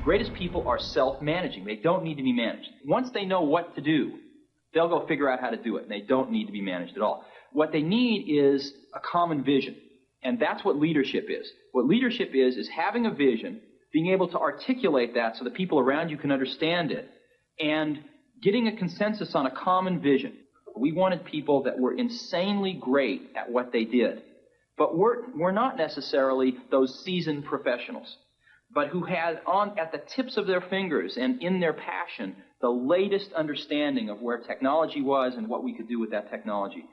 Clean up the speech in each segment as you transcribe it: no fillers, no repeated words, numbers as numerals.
greatest people are self-managing. They don't need to be managed. Once they know what to do, they'll go figure out how to do it, and they don't need to be managed at all. What they need is a common vision, and that's what leadership is. What leadership is having a vision, being able to articulate that so the people around you can understand it, and getting a consensus on a common vision. We wanted people that were insanely great at what they did, but we're not necessarily those seasoned professionals, but who had at the tips of their fingers and in their passion the latest understanding of where technology was and what we could do with that technology,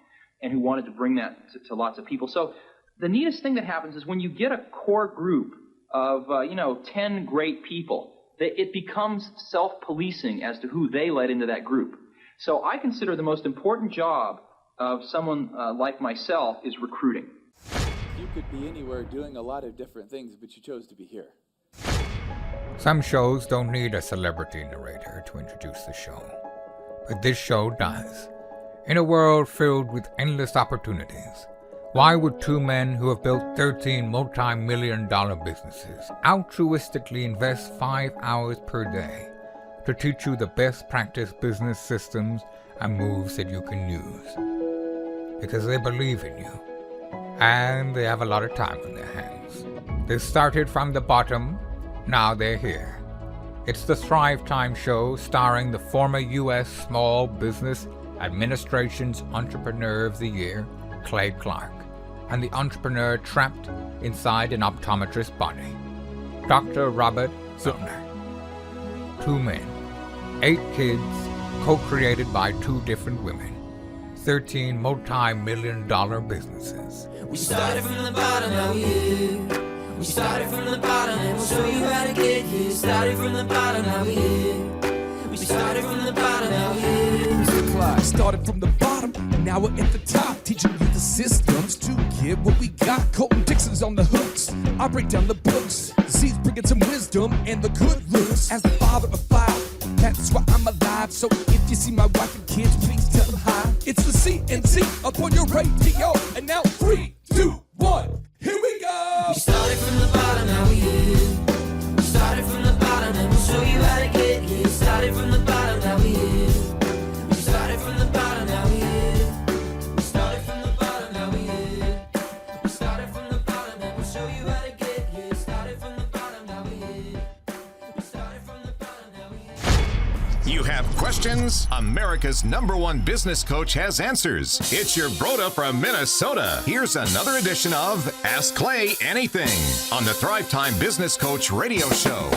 and who wanted to bring that to lots of people. So the neatest thing that happens is when you get a core group of 10 great people, it becomes self-policing as to who they let into that group. So I consider the most important job of someone like myself is recruiting. You could be anywhere doing a lot of different things, but you chose to be here. Some shows don't need a celebrity narrator to introduce the show, but this show does. In a world filled with endless opportunities, why would two men who have built 13 multi-million-dollar businesses altruistically invest 5 hours per day to teach you the best practice business systems and moves that you can use? Because they believe in you, and they have a lot of time on their hands. They started from the bottom, now they're here. It's the Thrivetime show starring the former U.S. Small Business Administration's Entrepreneur of the Year, Clay Clark, and the entrepreneur trapped inside an optometrist's body, Dr. Robert Zoellner. 2 men, 8 kids, co-created by 2 different women, 13 multi-million-dollar businesses. We started from the bottom, now we're here. We started from the bottom, and we'll show you how to get here. Started from the bottom, now we're here. We started from the bottom, now we're here. Started from the bottom, and now we're at the top, teaching you the systems to get what we got. Colton Dixon's on the hooks, I break down the books. Z's bringing some wisdom and the good looks. As the father of 5, that's why I'm alive. So if you see my wife and kids, please tell them hi. It's the CNC up on your radio, and now 3, 2, 1, here we go. We started from the bottom, now we're here. We started from the bottom, and we'll show you how to get here. Started from the bottom, now we're here. We started from the bottom, now we're here. We started from the bottom, now we're here. We started from the bottom, and we'll show you how to get here. Started from the bottom, now we're here. We started from the bottom, now we're here. You have questions? America's #1 business coach has answers. It's your broda from Minnesota. Here's another edition of Ask Clay Anything on the Thrivetime Business Coach Radio Show.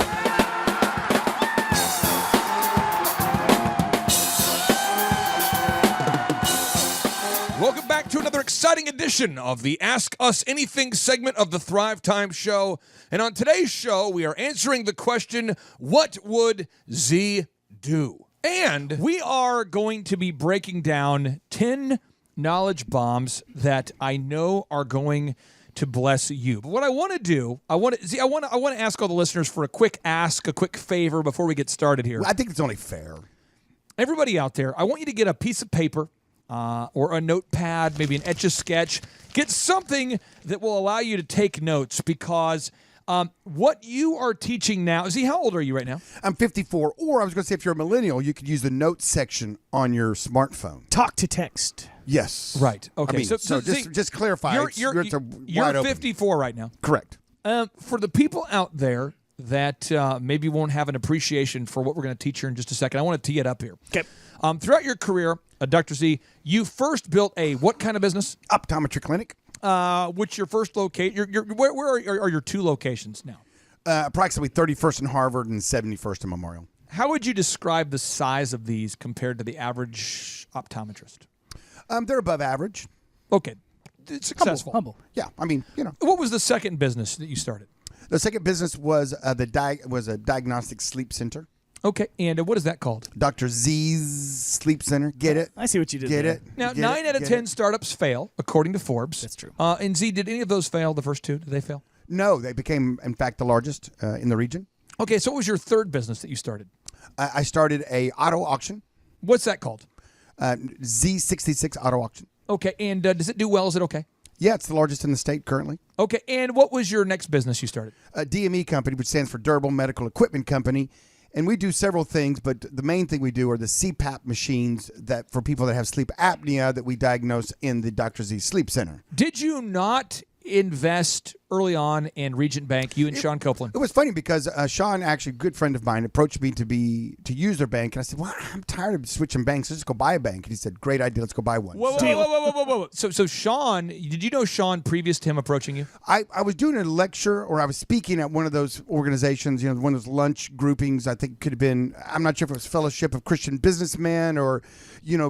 Welcome back to another exciting edition of the Ask Us Anything segment of the Thrivetime Show. And on today's show, we are answering the question, what would Z do? And we are going to be breaking down 10 knowledge bombs that I know are going to bless you. But what I want to do, I want to ask all the listeners for a quick favor before we get started here. I think it's only fair. Everybody out there, I want you to get a piece of paper or a notepad, maybe an Etch-a-Sketch. Get something that will allow you to take notes, because what you are teaching now, Z, how old are you right now? I'm 54, or I was going to say if you're a millennial, you could use the notes section on your smartphone. Talk to text. Yes. Right. Okay. I mean, so just clarify. You're 54 right now. Correct. For the people out there that maybe won't have an appreciation for what we're going to teach here in just a second, I want to tee it up here. Okay. Throughout your career, Dr. Z, you first built a what kind of business? Optometry clinic. Which your first location? Where are your 2 locations now? Approximately 31st and Harvard and 71st and Memorial. How would you describe the size of these compared to the average optometrist? They're above average. Okay. It's successful. Humble. Yeah, I mean, you know. What was the second business that you started? The second business was a diagnostic sleep center. Okay, and what is that called? Dr. Z's Sleep Center. Get it? I see what you did Get there. it? Now, Get 9 out of 10 startups fail, according to Forbes. That's true. And Z, did any of those fail, the first 2? Did they fail? No, they became, in fact, the largest in the region. Okay, so what was your third business that you started? I started a auto auction. What's that called? Z66 Auto Auction. Okay, and does it do well? Is it okay? Yeah, it's the largest in the state currently. Okay, and what was your next business you started? A DME company, which stands for Durable Medical Equipment Company. And we do several things, but the main thing we do are the CPAP machines that for people that have sleep apnea that we diagnose in the Dr. Z Sleep Center. Did you not invest early on in Regent Bank, you and Sean Copeland? It was funny because Sean, actually a good friend of mine, approached me to use their bank. And I said, well, I'm tired of switching banks. Let's go buy a bank. And he said, great idea. Let's go buy one. Whoa. So Sean, did you know Sean previous to him approaching you? I was doing a lecture or I was speaking at one of those organizations, one of those lunch groupings. I think it could have been, I'm not sure if it was Fellowship of Christian Businessmen or,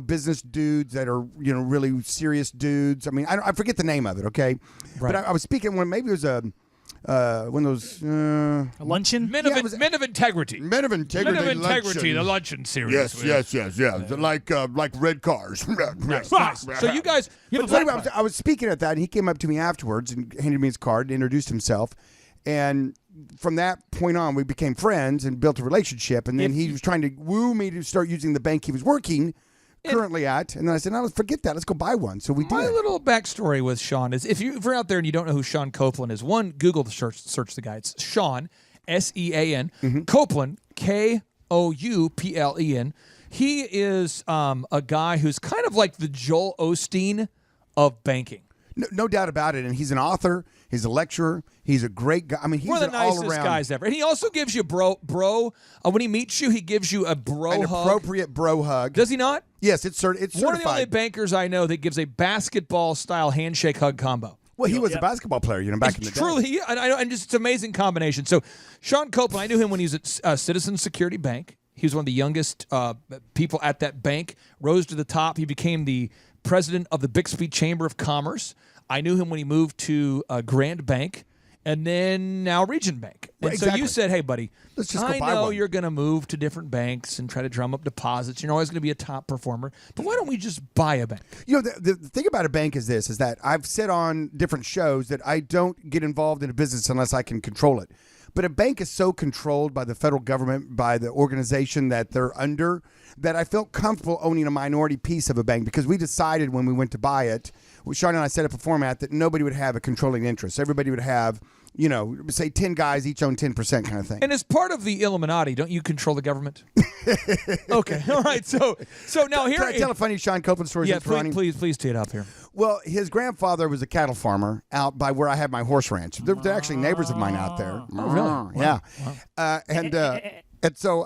business dudes that are, really serious dudes. I mean, I forget the name of it, okay? Right. But I was speaking at one, maybe it was one of those a luncheon. Men of Integrity. Men of Integrity. Men of Integrity, the luncheon series. Yes. Like red cars. Nice. So you guys, I was speaking at that, and he came up to me afterwards and handed me his card and introduced himself. And from that point on, we became friends and built a relationship. And then he was trying to woo me to start using the bank he was working currently at, and then I said, no, forget that. Let's go buy one. So we did. My little backstory with Sean is, if you're out there and you don't know who Sean Copeland is, one, Google the search the guy. It's Sean, S-E-A-N, Copeland, K-O-U-P-L-E-N. He is a guy who's kind of like the Joel Osteen of banking. No doubt about it. And he's an author. He's a lecturer. He's a great guy. I mean, he's one of the nicest guys ever. And he also gives you bro. When he meets you, he gives you a bro hug. An appropriate bro hug. Does he not? Yes, it's certified. One of the only bankers I know that gives a basketball-style handshake hug combo. Well, he was a basketball player, back in the day. Truly, I know, and just it's an amazing combination. So, Sean Copeland, I knew him when he was at Citizens Security Bank. He was one of the youngest people at that bank. Rose to the top. He became the president of the Bixby Chamber of Commerce. I knew him when he moved to Grand Bank, and then now Regent Bank. And exactly. So you said, hey, buddy, let's just go buy I know one. You're going to move to different banks and try to drum up deposits. You're always going to be a top performer. But why don't we just buy a bank? The thing about a bank is this, is that I've said on different shows that I don't get involved in a business unless I can control it. But a bank is so controlled by the federal government, by the organization that they're under, that I felt comfortable owning a minority piece of a bank because we decided when we went to buy it, Sean and I set up a format that nobody would have a controlling interest. Everybody would have, say 10 guys each own 10% kind of thing. And as part of the Illuminati, don't you control the government? Okay, all right. So now here, can I tell a funny Sean Copeland story? Yeah, please tee it up here. Well, his grandfather was a cattle farmer out by where I have my horse ranch. They're actually neighbors of mine out there. Oh, really? Yeah. Wow. And so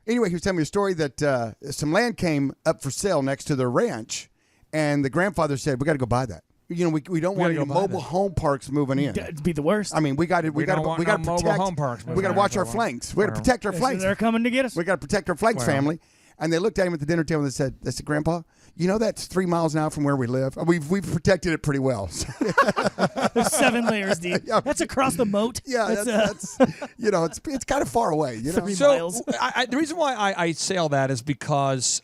anyway, he was telling me a story that some land came up for sale next to their ranch, and the grandfather said, "We got to go buy that. We don't want any mobile home parks moving in. It'd be the worst. I mean, we got to protect. Home parks We got to watch our flanks. We got to protect our flanks. They're coming to get us. We got to protect our flanks, family." And they looked at him at the dinner table and they said, "Grandpa, that's 3 miles now from where we live. We've protected it pretty well." There's 7 layers deep. Yeah. That's across the moat. Yeah, that's it's kind of far away. 3 So miles. the reason why I say all that is because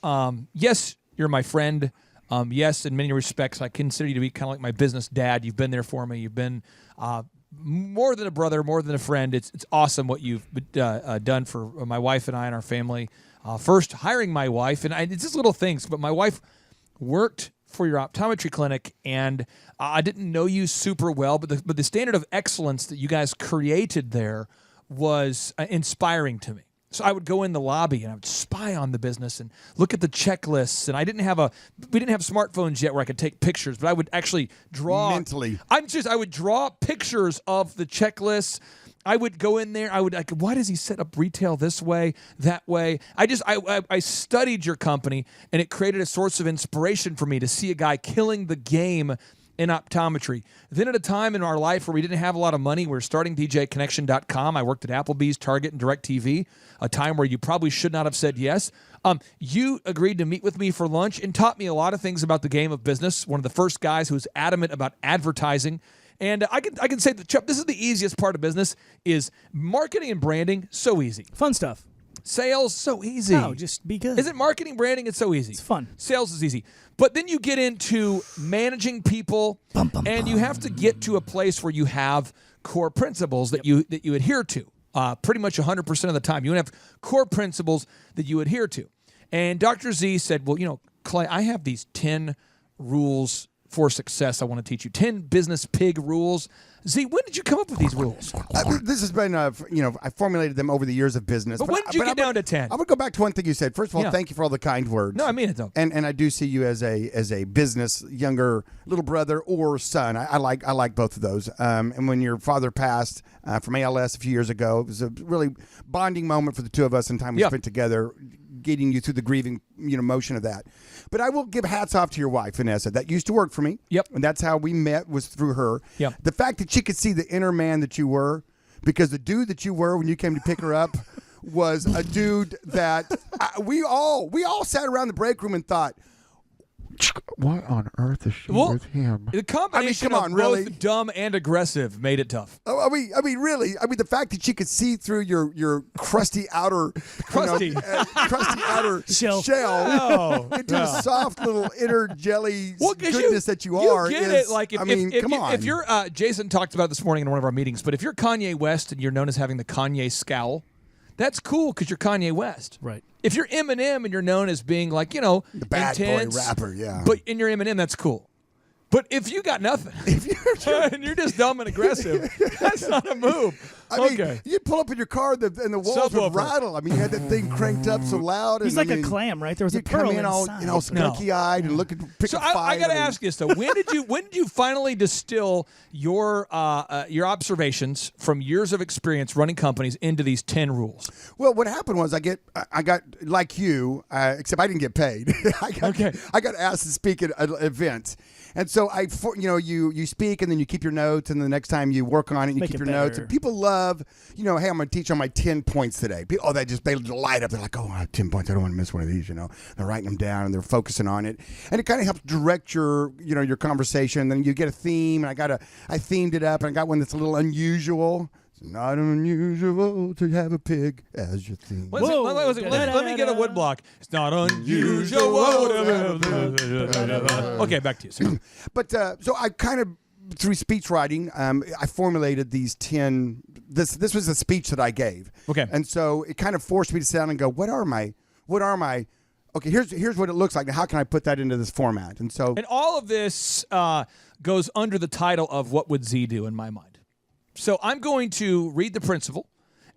yes, you're my friend. Yes, in many respects, I consider you to be kind of like my business dad. You've been there for me. You've been more than a brother, more than a friend. It's awesome what you've done for my wife and I and our family. First, hiring my wife, and it's just little things, but my wife worked for your optometry clinic, and I didn't know you super well, but the standard of excellence that you guys created there was inspiring to me. So I would go in the lobby and I would spy on the business and look at the checklists. And we didn't have smartphones yet where I could take pictures, but I would actually draw mentally. I would draw pictures of the checklists. I would go in there. Why does he set up retail this way, that way? I studied your company, and it created a source of inspiration for me to see a guy killing the game in optometry. Then at a time in our life where we didn't have a lot of money, we were starting DJConnection.com. I worked at Applebee's, Target, and DirecTV, a time where you probably should not have said yes. You agreed to meet with me for lunch and taught me a lot of things about the game of business. One of the first guys who was adamant about advertising. And I can say that, Chuck, this is the easiest part of business is marketing and branding, so easy. Fun stuff. Sales, so easy. No, just be good. Isn't marketing, branding, it's so easy. It's fun. Sales is easy. But then you get into managing people, and you have to get to a place where you have core principles that you adhere to pretty much 100% of the time. You have core principles that you adhere to. And Dr. Z said, well, Clay, I have these 10 rules for success. I want to teach you 10 business pig rules. Z, when did you come up with these rules? This has been, I formulated them over the years of business. But when did you get down to 10? I would go back to one thing you said. First of all, thank you for all the kind words. No, I mean it though. And I do see you as a business younger little brother or son. I like both of those. And when your father passed from ALS a few years ago, it was a really bonding moment for the two of us and time we spent together, getting you through the grieving motion of that. But I will give hats off to your wife, Vanessa. That used to work for me. Yep. And that's how we met, was through her. Yep. The fact that she could see the inner man that you were, because the dude that you were when you came to pick her up was a dude that we all sat around the break room and thought, what on earth is she with him? The combination of both dumb and aggressive made it tough. I mean, really. I mean, the fact that she could see through your crusty outer crusty outer shell into the soft little inner jelly goodness that you are. You get it. Like, if you're Jason talked about it this morning in one of our meetings, but if you're Kanye West and you're known as having the Kanye scowl, that's cool because you're Kanye West. Right. If you're Eminem and you're known as being like, the bad intense, boy rapper, but in your Eminem, that's cool. But if you got nothing, and you're just dumb and aggressive, that's not a move. I mean, you'd pull up in your car and the walls would rattle. I mean, you had that thing cranked up so loud. He's like a clam, right? There was a pearl in all, skunky-eyed and pick a fight. I got to ask you this though: when did you finally distill your observations from years of experience running companies into these 10 rules? Well, what happened was I got like you, except I didn't get paid. I got asked to speak at events. And so you speak and then you keep your notes, and the next time you work on it, you keep your notes. And people love, hey, I'm going to teach on my 10 points today. They light up. They're like, oh, I have 10 points. I don't want to miss one of these. They're writing them down and they're focusing on it, and it kind of helps direct your conversation. Then you get a theme, and I themed it up, and I got one that's a little unusual. It's not unusual to have a pig as your theme. Let me get a woodblock. It's not unusual. Okay, back to you, sir. But so I kind of, through speech writing, I formulated these 10. This was a speech that I gave. Okay. And so it kind of forced me to sit down and go, what are my? Okay, here's what it looks like. Now, how can I put that into this format? And all of this goes under the title of What Would Z Do, in my mind. So I'm going to read the principle,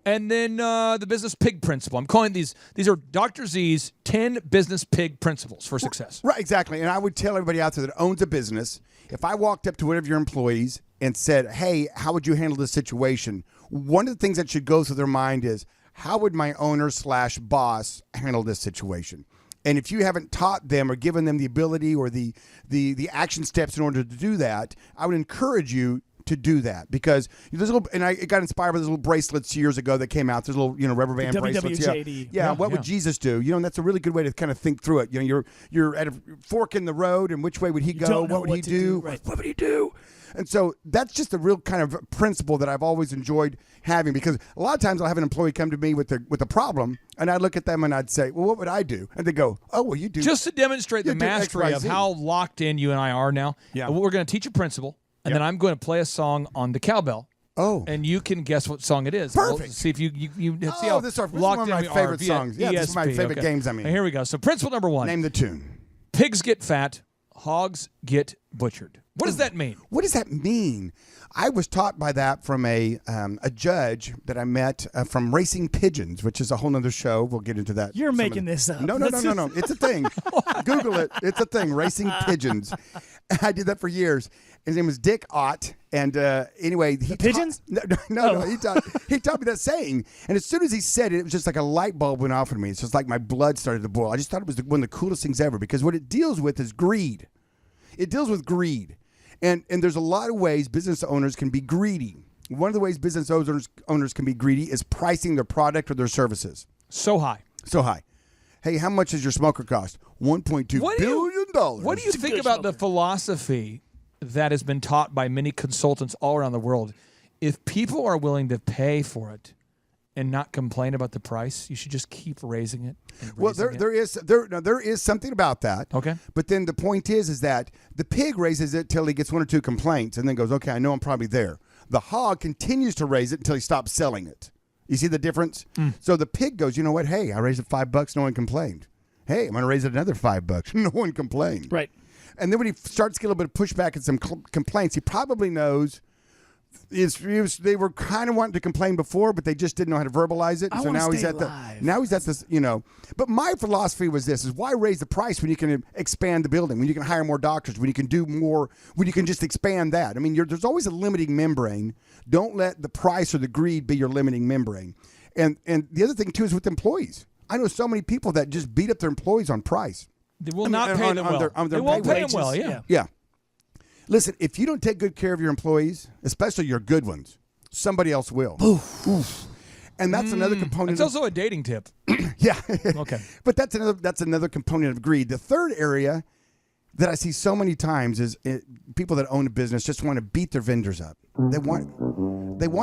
and then the business pig principle. I'm calling these are Dr. Z's 10 business pig principles for success. Right, exactly. And I would tell everybody out there that owns a business, if I walked up to one of your employees and said, hey, how would you handle this situation? One of the things that should go through their mind is, how would my owner/boss handle this situation? And if you haven't taught them or given them the ability or the action steps in order to do that, I would encourage you to do that, because there's I got inspired by those little bracelets years ago that came out. There's little rubber band bracelets. Yeah. What would Jesus do? And that's a really good way to kind of think through it. You're at a fork in the road, and which way would he go? What would he do? Right. What would he do? And so that's just a real kind of principle that I've always enjoyed having, because a lot of times I'll have an employee come to me with a problem, and I'd look at them and I'd say, well, what would I do? And they go, oh, well, you do. Just to demonstrate the mastery of how locked in you and I are now, we're going to teach a principle. And then I'm going to play a song on the cowbell. Oh. And you can guess what song it is. Perfect. We'll see if you see how this is locked one of my favorite songs. Yeah, this is my favorite games, I mean. Here we go. So principle number 1. Name the tune. Pigs get fat, hogs get butchered. What does that mean? What does that mean? I was taught by that from a judge that I met from Racing Pigeons, which is a whole other show. We'll get into that. You're making this up. No. It's a thing. Google it. It's a thing. Racing Pigeons. I did that for years. His name was Dick Ott. And anyway, pigeons? No. He taught me that saying. And as soon as he said it, it was just like a light bulb went off in me. It's just like my blood started to boil. I just thought it was one of the coolest things ever, because what it deals with is greed. It deals with greed. And there's a lot of ways business owners can be greedy. One of the ways business owners can be greedy is pricing their product or their services. So high. Hey, how much does your smoker cost? $1.2 billion. What do you think about the philosophy that has been taught by many consultants all around the world? If people are willing to pay for it and not complain about the price, you should just keep raising it. Well, there is something about that. Okay. But then the point is that the pig raises it till he gets 1 or 2 complaints and then goes, okay, I know I'm probably there. The hog continues to raise it until he stops selling it. You see the difference? So the pig goes, you know what? Hey, I raised it $5. No one complained. Hey, I'm going to raise it another $5. No one complained. Right. And then when he starts to get a little bit of pushback and some complaints, he probably knows they were kind of wanting to complain before, but they just didn't know how to verbalize it. So now he's at this, But my philosophy was this: is why raise the price when you can expand the building, when you can hire more doctors, when you can do more, when you can just expand that. I mean, there's always a limiting membrane. Don't let the price or the greed be your limiting membrane. And the other thing too is with employees. I know so many people that just beat up their employees on price. They will not pay them well. They won't pay them well. Yeah. Listen, if you don't take good care of your employees, especially your good ones, somebody else will. Oof. And that's another component. It's also a dating tip. Yeah. Okay. But that's another component of greed. The third area that I see so many times is people that own a business just want to beat their vendors up. They want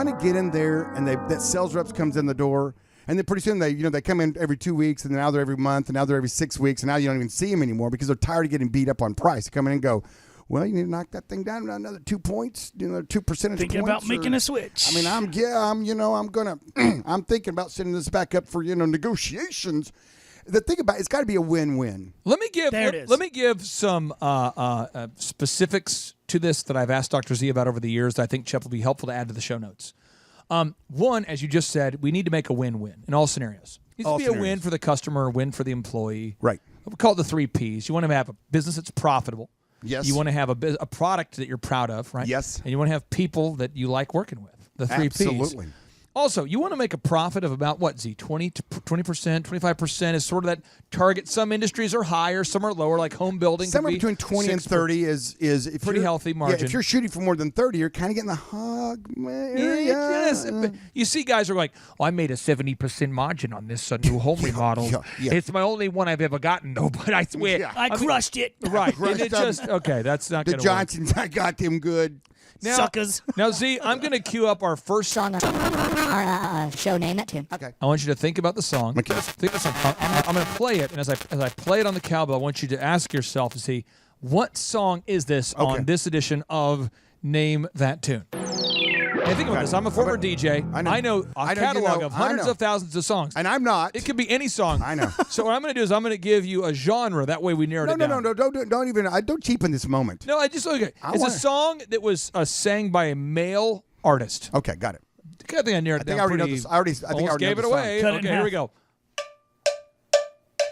to get in there, and that sales reps comes in the door, and then pretty soon they come in every 2 weeks, and now they're every month, and now they're every 6 weeks, and now you don't even see them anymore because they're tired of getting beat up on price. They come in and go, well, you need to knock that thing down another 2 points, 2 percentage Thinking points. about making a switch. I mean, I'm thinking about sending this back up for negotiations. The thing about it's got to be a win-win. Let me give some specifics to this that I've asked Dr. Z about over the years that I think Chip will be helpful to add to the show notes. One, as you just said, we need to make a win-win in all scenarios. It needs to be a win for the customer, a win for the employee. Right. We call it the 3 Ps. You want to have a business that's profitable. Yes. You want to have a product that you're proud of, right? Yes. And you want to have people that you like working with. The 3 Ps. Absolutely. Also, you want to make a profit of about what, Z? 20%, 25% is sort of that target. Some industries are higher, some are lower, like home building. Somewhere between 20 and 30 is if pretty healthy margin. Yeah, if you're shooting for more than 30, you're kind of getting the hog area. Yes. You see guys are like, I made a 70% margin on this new home remodel. Yeah. It's my only one I've ever gotten, though, but I swear. Yeah. I crushed it. Right. And it just, okay, that's not The going to work. Johnsons, I got them good. Suckers. Now, Z, I'm going to cue up our first song, our show name, that tune. Okay. I want you to think about the song. Okay. Think of the song. I'm going to play it, and as I play it on the cowbell, I want you to ask yourself to see what song is this on this edition of Name That Tune. Hey, think about this. I'm a former DJ. I know a catalog of hundreds of thousands of songs. And I'm not. It could be any song. I know. So what I'm going to do is I'm going to give you a genre. That way we narrowed it down. No, don't even. Don't cheapen this moment. No, it's a song that was sang by a male artist. Okay, got it. I think I narrowed it down. I already know this. I think I already gave know it the song. away. Cut it in Okay, here we half. go.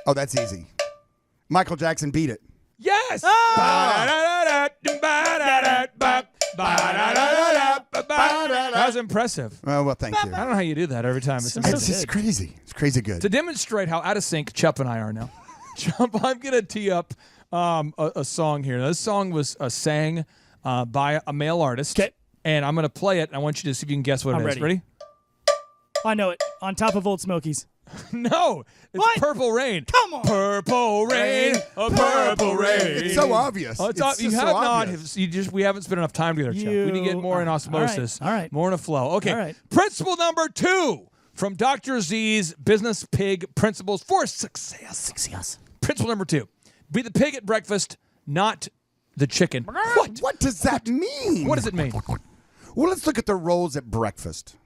Oh, that's easy. Michael Jackson, Beat It. Yes. That was impressive. Oh, well, thank you. I don't know how you do that every time. It's It's just crazy. It's crazy good. To demonstrate how out of sync Chup and I are now, Chup, I'm going to tee up a song here. Now, this song was sang by a male artist. Okay. And I'm going to play it. And I want you to see if you can guess what it is. Ready? I know it. On Top of Old Smokies. No. It's What? Purple Rain. Come on. Purple Rain. Purple Rain. It's so obvious. Oh, you just have so not. obvious. We haven't spent enough time together, Chuck. We need to get more in osmosis. All right. More in a flow. Okay. All right. Principle number 2 from Dr. Z's Business Pig Principles for Success. Principle number 2. Be the pig at breakfast, not the chicken. What does that mean? What does it mean? Well, let's look at the rolls at breakfast.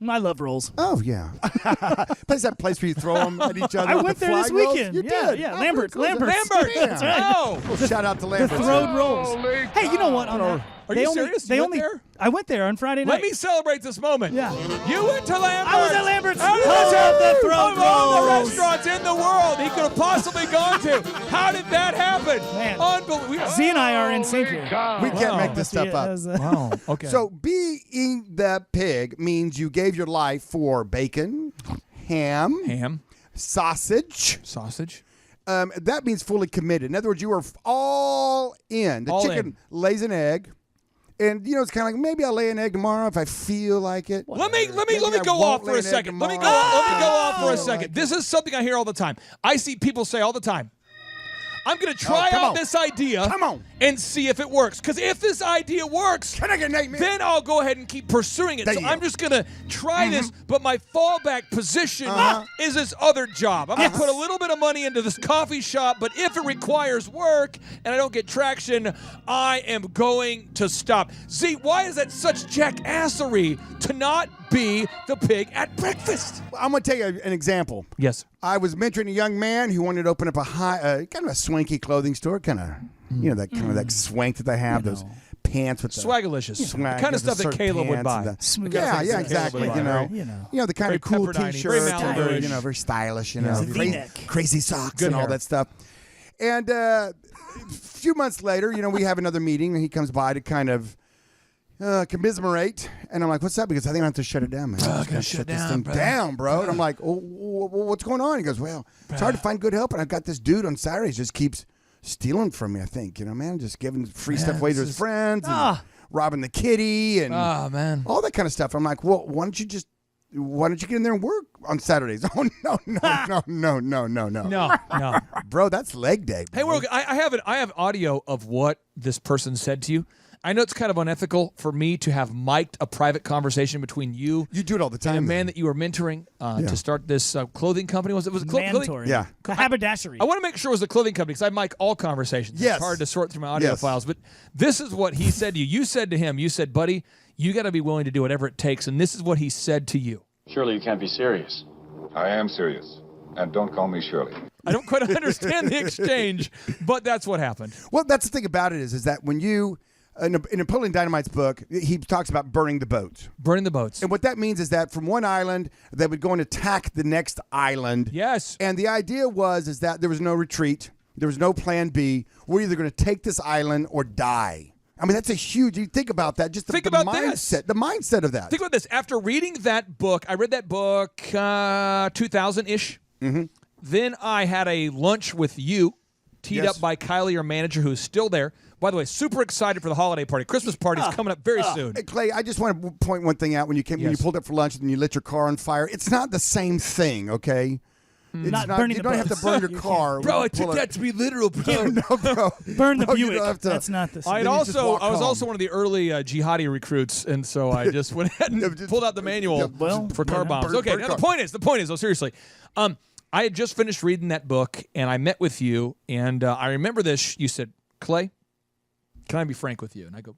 I love rolls. Oh, yeah. But is that place where you throw them at each other? I with went the there this flag rolls? weekend. You Yeah, did. yeah. Oh, Lambert's. very cool. Lambert. That's right. Oh. Well, shout out to The Lambert. throwed rolls. Hey, you know what? Are you serious? You went there? I went there on Friday night. Let me celebrate this moment. Yeah. You went to Lambert's. I was at Lambert's How did because that of the happen? throat Of all the rolls. restaurants in the world he could have possibly gone to. How did that happen? Man. Unbelievable. Z and I are in sync here. We can't make this stuff up. Wow. Okay. So being the pig means you gave your life for bacon, ham, sausage. That means fully committed. In other words, you were all in. The chicken lays an egg. And, it's kind of like, maybe I'll lay an egg tomorrow if I feel like it. Let me go off for a second. Let me go off for a second. This is something I hear all the time. I see people say all the time, I'm going to try out this idea and see if it works. Because if this idea works, then I'll go ahead and keep pursuing it. So I'm just going to try this, but my fallback position is this other job. I'm going to put a little bit of money into this coffee shop, but if it requires work and I don't get traction, I am going to stop. Z, why is that such jackassery to not be the pig at breakfast? I'm going to tell you an example. Yes. I was mentoring a young man who wanted to open up a kind of a swanky clothing store, kind of You know, that kind of that swank that they have, those pants with the Swagalicious. swag, the kind of stuff that certain Caleb would pants buy. and the- Smooth Yeah, outfits yeah, that exactly. Caleb would You buy, know, you know. the kind Very of cool Pepperdine-y, T-shirts, very and very, Malibu-ish. very stylish, Yeah, crazy, V-neck. crazy socks Good and all hair. that stuff. And a few months later, we have another meeting, and he comes by to kind of commiserate, and I'm like, "What's up?" Because I think I have to shut it down, man. I gotta shut this thing down, bro. And I'm like, "What's going on?" He goes, "Well, it's hard to find good help, and I've got this dude on Saturdays just keeps stealing from me. I think, man, just giving free stuff away to his friends, and robbing the kitty, and man, all that kind of stuff." I'm like, "Well, why don't you get in there and work on Saturdays?" Oh no, bro, that's leg day. Hey, I have audio of what this person said to you. I know it's kind of unethical for me to have mic'd a private conversation between you. You do it all the time. And a man that you were mentoring to start this clothing company. Was it clothing? Mandatory. Yeah. A haberdashery. I want to make sure it was a clothing company because I mic all conversations. Yes. It's hard to sort through my audio Yes. files. But this is what he said to you. You said to him, buddy, you got to be willing to do whatever it takes. And this is what he said to you. Surely you can't be serious. I am serious. And don't call me Shirley. I don't quite understand the exchange, but that's what happened. Well, that's the thing about it is that when you, in Napoleon Dynamite's book, he talks about burning the boats. Burning the boats. And what that means is that from one island, they would go and attack the next island. Yes. And the idea is that there was no retreat. There was no plan B. We're either going to take this island or die. I mean, that's a huge, you think about that, just the mindset, the mindset of that. Think about this. After reading that book, I read that book 2000-ish. Mm-hmm. Then I had a lunch with you, teed Yes. up by Kylie, your manager, who's still there. By the way, super excited for the holiday party. Christmas party's coming up very soon. Hey, Clay, I just want to point one thing out. When you pulled up for lunch and you lit your car on fire, it's not the same thing, okay? It's Not burning you the don't have to boats. burn your You car. Bro, I Pull took it. that to be literal, bro. No, bro. Burn the Bro, you Buick. don't have to- That's not the same. I Then you just walk was home. also one of the early jihadi recruits, and so I just went ahead and pulled out the manual for car bombs. Okay, now the point is, oh, seriously, I had just finished reading that book, and I met with you, and I remember this. You said, Clay, can I be frank with you? And I go,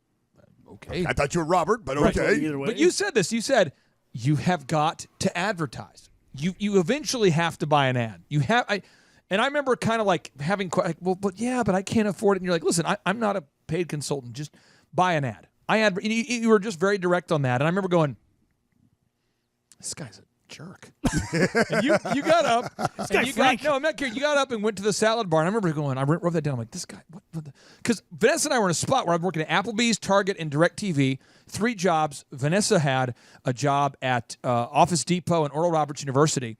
okay. I thought you were Robert, but Right. okay. Either way. But you said this. You said, you have got to advertise. You eventually have to buy an ad. And I remember kind of like having, but I can't afford it. And you're like, listen, I'm not a paid consultant. Just buy an ad. You were just very direct on that. And I remember going, this guy's a jerk. And you got up. This guy Frank. No, I'm not kidding. You got up and went to the salad bar. And I remember going, I wrote that down. I'm like, this guy, what because Vanessa and I were in a spot where I was working at Applebee's, Target, and DirecTV. 3 jobs. Vanessa had a job at Office Depot and Oral Roberts University.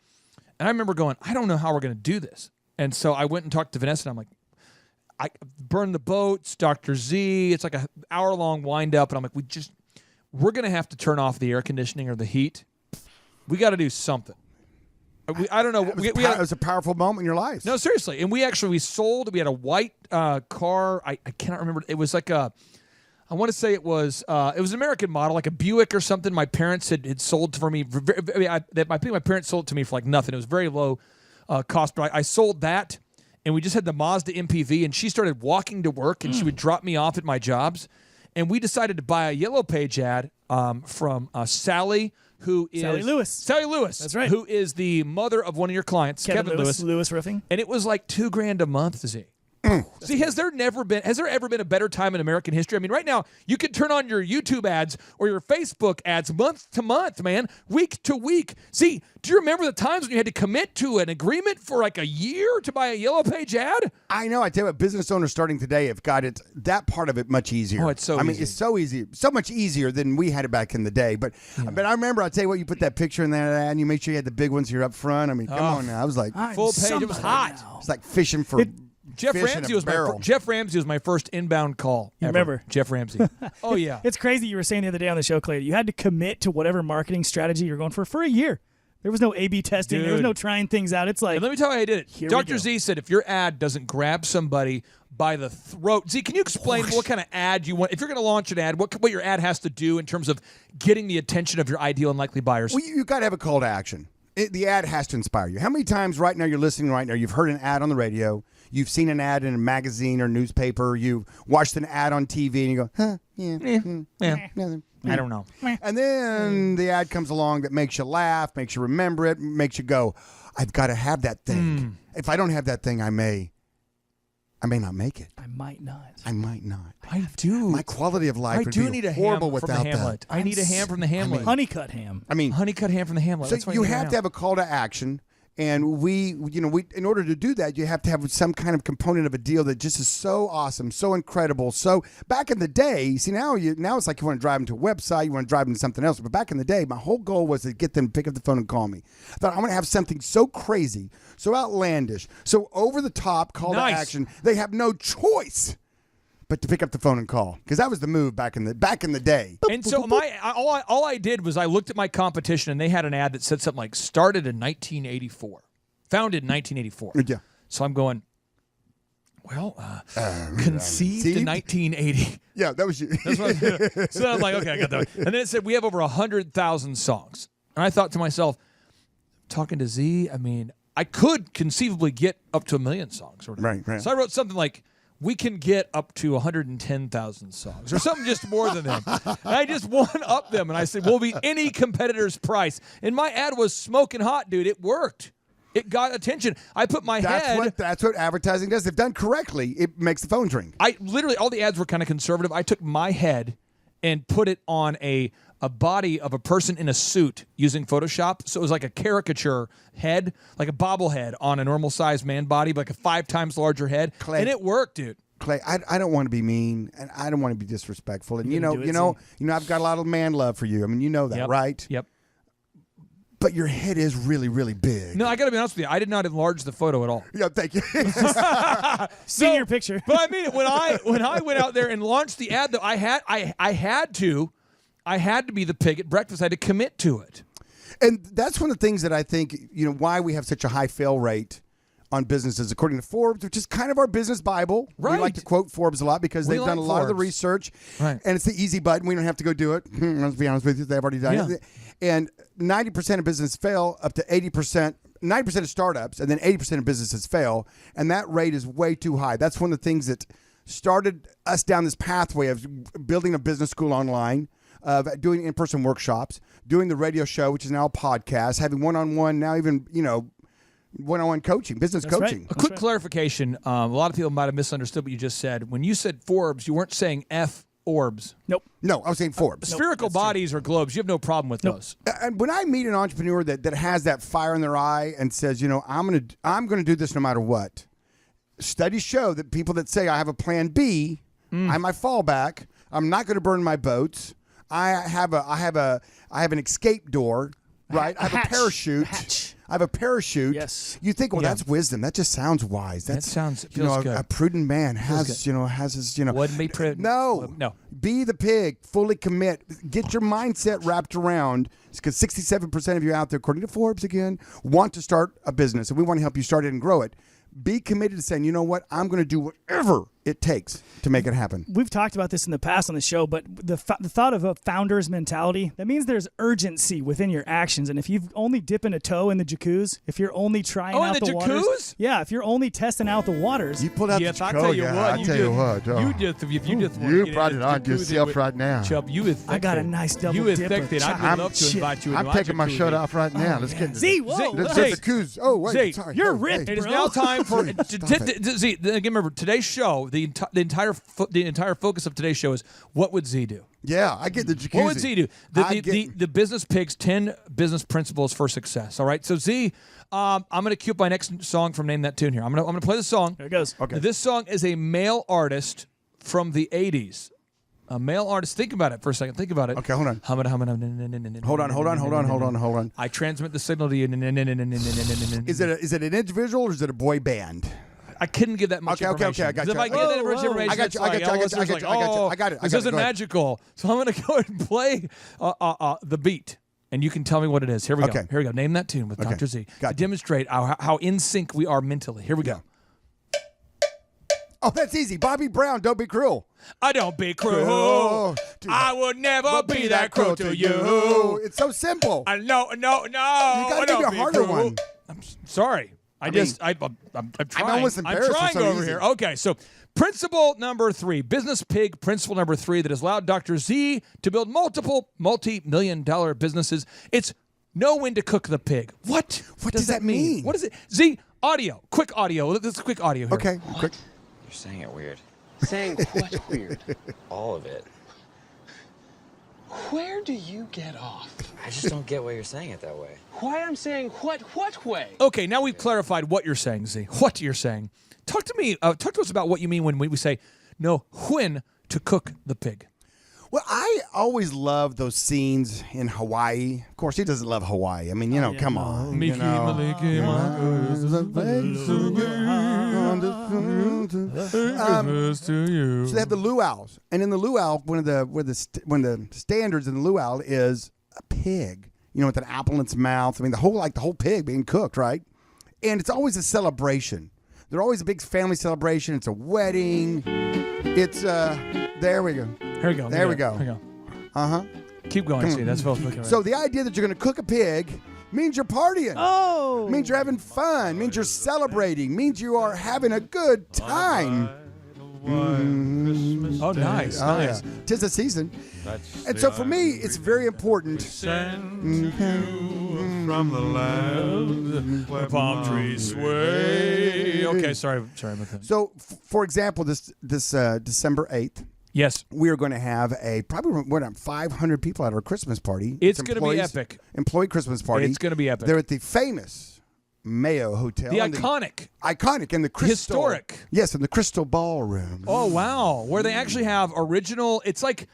And I remember going, I don't know how we're going to do this. And so I went and talked to Vanessa, and I'm like, I burn the boats, Dr. Z. It's like an hour-long wind-up. And I'm like, we're going to have to turn off the air conditioning or the heat. We got to do something. I don't know. It was a powerful moment in your life. No, seriously. And we sold. We had a white car. I cannot remember. It was like I want to say it was an American model, like a Buick or something. My parents had sold for me. I think my parents sold it to me for like nothing. It was very low cost. But I sold that, and we just had the Mazda MPV. And she started walking to work, and she would drop me off at my jobs. And we decided to buy a Yellow Page ad from Sally. Sally Lewis. Sally Lewis. That's right. Who is the mother of one of your clients, Kevin Lewis. Lewis Roofing. And it was like $2,000 a month, Z. See, has there ever been a better time in American history? I mean, right now, you can turn on your YouTube ads or your Facebook ads month to month, man, week to week. See, do you remember the times when you had to commit to an agreement for like a year to buy a Yellow Page ad? I know. I tell you what, business owners starting today have got that part of it much easier. Oh, it's so I mean, easy. it's so easy. So much easier than we had it back in the day. But I remember, I'll tell you what, you put that picture in that ad and you make sure you had the big ones here up front. I mean, come on now. I was like, Full page. It was hot. it's like fishing for Jeff fish in Ramsey a was barrel. Jeff Ramsey was my first inbound call. You ever. remember? Jeff Ramsey? Oh yeah. It's crazy. You were saying the other day on the show, Clay, you had to commit to whatever marketing strategy you're going for a year. There was no A/B testing. There was Dude. no trying things out. It's like, And let me tell you how I did it. Here we Dr. go. Z said if your ad doesn't grab somebody by the throat. Z, can you explain what kind of ad you want? If you're going to launch an ad, what your ad has to do in terms of getting the attention of your ideal and likely buyers? Well, you got to have a call to action. The ad has to inspire you. How many times right now you're listening right now, you've heard an ad on the radio, you've seen an ad in a magazine or newspaper, you've watched an ad on TV, and you go, huh, yeah. Nothing. I don't know. And then the ad comes along that makes you laugh, makes you remember it, makes you go, I've got to have that thing. If I don't have that thing, I may I may not make it. I might not. I might not. I do. My quality of life I would do be need a horrible ham from without the Hamlet. that. I need a ham from the Hamlet. Honeycut ham. I mean, honeycut ham from the Hamlet. so That's why you I need a have ham. to have a call to action. And we, in order to do that, you have to have some kind of component of a deal that just is so awesome, so incredible. So back in the day, see now it's like you want to drive them to a website, you want to drive them to something else. But back in the day, my whole goal was to get them to pick up the phone and call me. I thought I'm going to have something so crazy, so outlandish, so over the top call to action. They have no choice but to pick up the phone and call, because that was the move back in the day. And so all I did was I looked at my competition, and they had an ad that said something like started in 1984, founded in 1984. Yeah. So I'm going, conceived in 1980. Yeah, that was you. That's what so I'm like, okay, I got that. And then it said we have over 100,000 songs, and I thought to myself, talking to Z, I mean, I could conceivably get up to 1 million songs. Or whatever. Right. So I wrote something like, we can get up to 110,000 songs or something just more than them. And I just one-up them, and I said, we'll be any competitor's price. And my ad was smoking hot, dude. It worked. It got attention. I put my head. That's what advertising does. If done correctly, it makes the phone ring. I literally, all the ads were kind of conservative. I took my head and put it on a body of a person in a suit using Photoshop. So it was like a caricature head, like a bobblehead on a normal-sized man body, but like a 5 times larger head. Clay. And it worked, dude. Clay, I don't want to be mean, and I don't want to be disrespectful. And you know, I've got a lot of man love for you. I mean, you know that, right? Yep. But your head is really, really big. No, I got to be honest with you. I did not enlarge the photo at all. Yeah, thank you. See your picture. But I mean, when I went out there and launched the ad, though, I had to be the pig at breakfast. I had to commit to it. And that's one of the things that I think, why we have such a high fail rate on businesses, according to Forbes, which is kind of our business Bible. Right. We like to quote Forbes a lot because they've done a lot of the research. Right. And it's the easy button. We don't have to go do it. Let's be honest with you. They've already done it. And 90% of businesses fail, up to 80%. 90% of startups, and then 80% of businesses fail. And that rate is way too high. That's one of the things that started us down this pathway of building a business school online, of doing in-person workshops, doing the radio show, which is now a podcast, having one-on-one, now even, one-on-one coaching, business coaching. Right. A quick clarification. A lot of people might have misunderstood what you just said. When you said Forbes, you weren't saying F-Orbs. Nope. No, I was saying Forbes. Spherical bodies or globes, you have no problem with those. And when I meet an entrepreneur that has that fire in their eye and says, I'm gonna do this no matter what. Studies show that people that say I have a plan B, I'm my fallback. I'm not going to burn my boats. I have an escape door, right? I have a parachute. I have a parachute. Yes. You think, that's wisdom. That just sounds wise. That sounds feels good. A prudent man has his. Wouldn't be prudent. No. Be the pig. Fully commit. Get your mindset wrapped around, because 67% of you out there, according to Forbes again, want to start a business, and we want to help you start it and grow it. Be committed to saying, you know what, I'm going to do whatever it takes to make it happen. We've talked about this in the past on the show, but the thought of a founder's mentality, that means there's urgency within your actions. And if you've only dipping a toe in the jacuzzi, if you're only trying out the waters. Yeah, if you're only testing out the waters. You pulled out the jacuzzi. I'll tell you what. I'll tell you what. You brought it on yourself right now. Chubb, you is I got a nice double you dip. I would love to invite you. I'm taking my shirt off right now. Let's get Z, whoa. Let's get the jacuzzi. Oh, wait. Sorry. You're ripped, It is bro. now time for Z. Again, remember today's show. The entire focus of today's show is what would Z do? Yeah, I get the jacuzzi. What would Z do? The Business Pig's 10 business principles for success. All right, so Z, I'm going to cue up my next song from Name That Tune here. I'm going to play the song. There it goes. Okay. This song is a male artist from the 80s. A male artist. Think about it for a second. Think about it. Okay, hold on. Hold on. I transmit the signal to you. Is it an individual or is it a boy band? I couldn't give that much information. Okay, I got If you. I give that much information, I got it. This isn't magical. So I'm going to go ahead and play the beat, and you can tell me what it is. Here we go. Okay. Here we go. Name that tune with Dr. Z to demonstrate how in sync we are mentally. Here we go. Oh, that's easy. Bobby Brown, Don't Be Cruel. I don't be cruel. I would never be that cruel to you. It's so simple. No. You got to give me a harder one. I'm sorry. I'm trying. I'm almost embarrassed. I'm trying so over easy. here. Okay, so principle number 3, Business Pig principle number 3 that has allowed Dr. Z to build multiple multi-million-dollar businesses. It's know when to cook the pig. What? What does that mean? What is it? Z, audio. Quick audio. This is quick audio here. Okay, quick. You're saying it weird. Saying what weird? All of it. Where do you get off? I just don't get why you're saying it that way. Why I'm saying what way? Okay, now we've clarified what you're saying, Z. What you're saying. Talk to us about what you mean when we say, no, when to cook the pig. Well, I always love those scenes in Hawaii. Of course, he doesn't love Hawaii. I mean, come on. Miki, Maliki, to you. So they have the luau's, and in the luau, one of the standards in the luau is a pig. With an apple in its mouth. I mean, the whole pig being cooked, right? And it's always a celebration. They're always a big family celebration. It's a wedding. It's there we go. Here we go. There we go. Here we go. Uh-huh. Keep going, see. That's what right. So the idea that you're going to cook a pig means you're partying. Oh. Means you're having fun. Means you're celebrating. Means you are having a good time. Oh, nice. Oh, nice. Yeah. 'Tis the season. And so for me, it's very important. Send you from the land where palm trees sway. Okay, sorry about that. So, for example, this December 8th, yes, we are going to have probably 500 people at our Christmas party. It's going to be epic. Employee Christmas party. It's going to be epic. They're at the famous Mayo Hotel. The iconic in the crystal. Historic. Yes, in the Crystal Ballroom. Oh, wow. Where they actually have it's like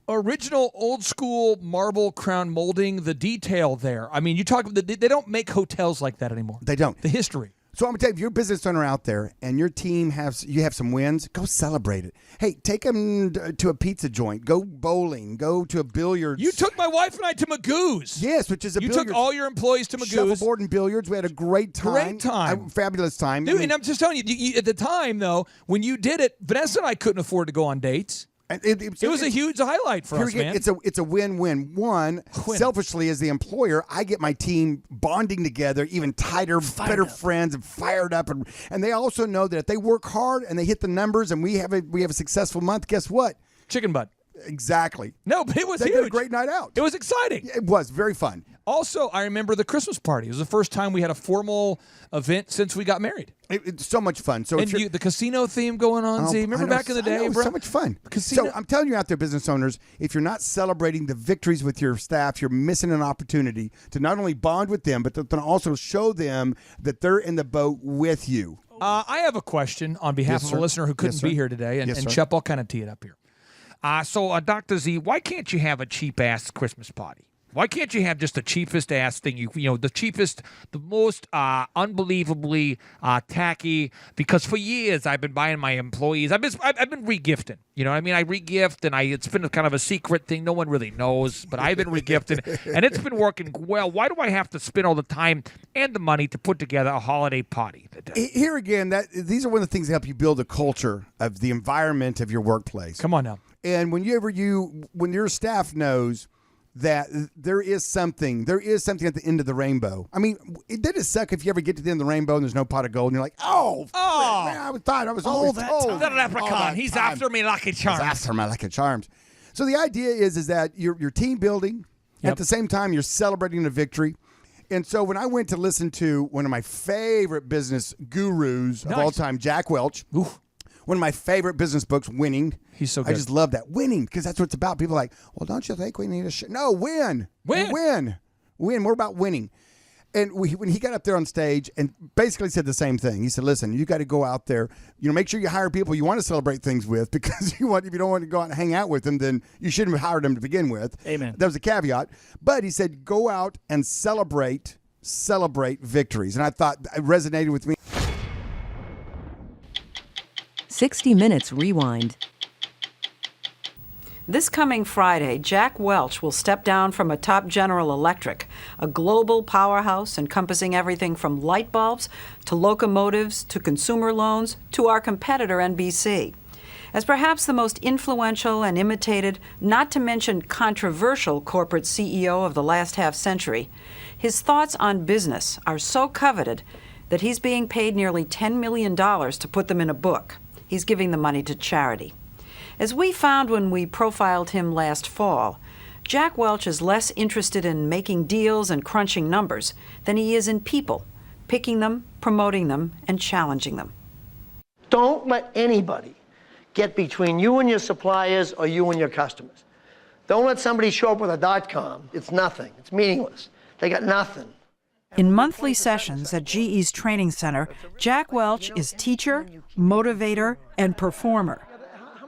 original old school marble crown molding, the detail there. I mean, they don't make hotels like that anymore. They don't. The history. So I'm going to tell you, if you're a business owner out there and your team have some wins, go celebrate it. Hey, take them to a pizza joint. Go bowling. Go to a billiards. You took my wife and I to Magoo's. Yes, which is a billiards. You took all your employees to Magoo's. Shuffleboard and billiards. We had a great time. Fabulous time. Dude, and I'm just telling you, at the time, though, when you did it, Vanessa and I couldn't afford to go on dates. It was a huge highlight for us, man. It's a win-win. Selfishly as the employer, I get my team bonding together, even tighter, better friends, and fired up. And they also know that if they work hard and they hit the numbers, and we have a successful month, guess what? Chicken butt. Exactly. No, but it was huge. They had a great night out. It was exciting. It was very fun. Also, I remember the Christmas party. It was the first time we had a formal event since we got married. It's so much fun. So the casino theme going on, Z. Remember back in the day, it was bro? so much fun. Casino. So I'm telling you out there, business owners, if you're not celebrating the victories with your staff, you're missing an opportunity to not only bond with them, but to also show them that they're in the boat with you. I have a question on behalf of a listener who couldn't be here today, and Shep, I'll kind of tee it up here. So, Dr. Z, why can't you have a cheap-ass Christmas party? Why can't you have just the cheapest-ass thing? The cheapest, the most unbelievably tacky. Because for years I've been buying my employees. I've been regifting. You know what I mean? I regift, and it's been kind of a secret thing. No one really knows, but I've been regifting, and it's been working well. Why do I have to spend all the time and the money to put together a holiday party? Here again, these are one of the things that help you build a culture of the environment of your workplace. Come on now. And when your staff knows that there is something at the end of the rainbow. I mean, it doesn't suck if you ever get to the end of the rainbow and there's no pot of gold and you're like, man, I was always told. That leprechaun, he's after me Lucky Charms. He's after my Lucky Charms. So the idea is that you're team building. Yep. At the same time, you're celebrating a victory. And so when I went to listen to one of my favorite business gurus of all time, Jack Welch, one of my favorite business books, Winning. He's so good. I just love that. Winning, because that's what it's about. People are like, well, don't you think we need a No, win. Win. We're about winning. And when he got up there on stage and basically said the same thing, he said, listen, you got to go out there, make sure you hire people you want to celebrate things with, because if you don't want to go out and hang out with them, then you shouldn't have hired them to begin with. Amen. That was a caveat. But he said, go out and celebrate victories. And I thought it resonated with me. 60 Minutes Rewind. This coming Friday, Jack Welch will step down from a top General Electric, a global powerhouse encompassing everything from light bulbs to locomotives to consumer loans to our competitor NBC. As perhaps the most influential and imitated, not to mention controversial corporate CEO of the last half-century, his thoughts on business are so coveted that he's being paid nearly $10 million to put them in a book. He's giving the money to charity. As we found when we profiled him last fall, Jack Welch is less interested in making deals and crunching numbers than he is in people, picking them, promoting them, and challenging them. Don't let anybody get between you and your suppliers or you and your customers. Don't let somebody show up with a .com. It's nothing. It's meaningless. They got nothing. In monthly sessions at GE's training center, Jack Welch is teacher, motivator, and performer.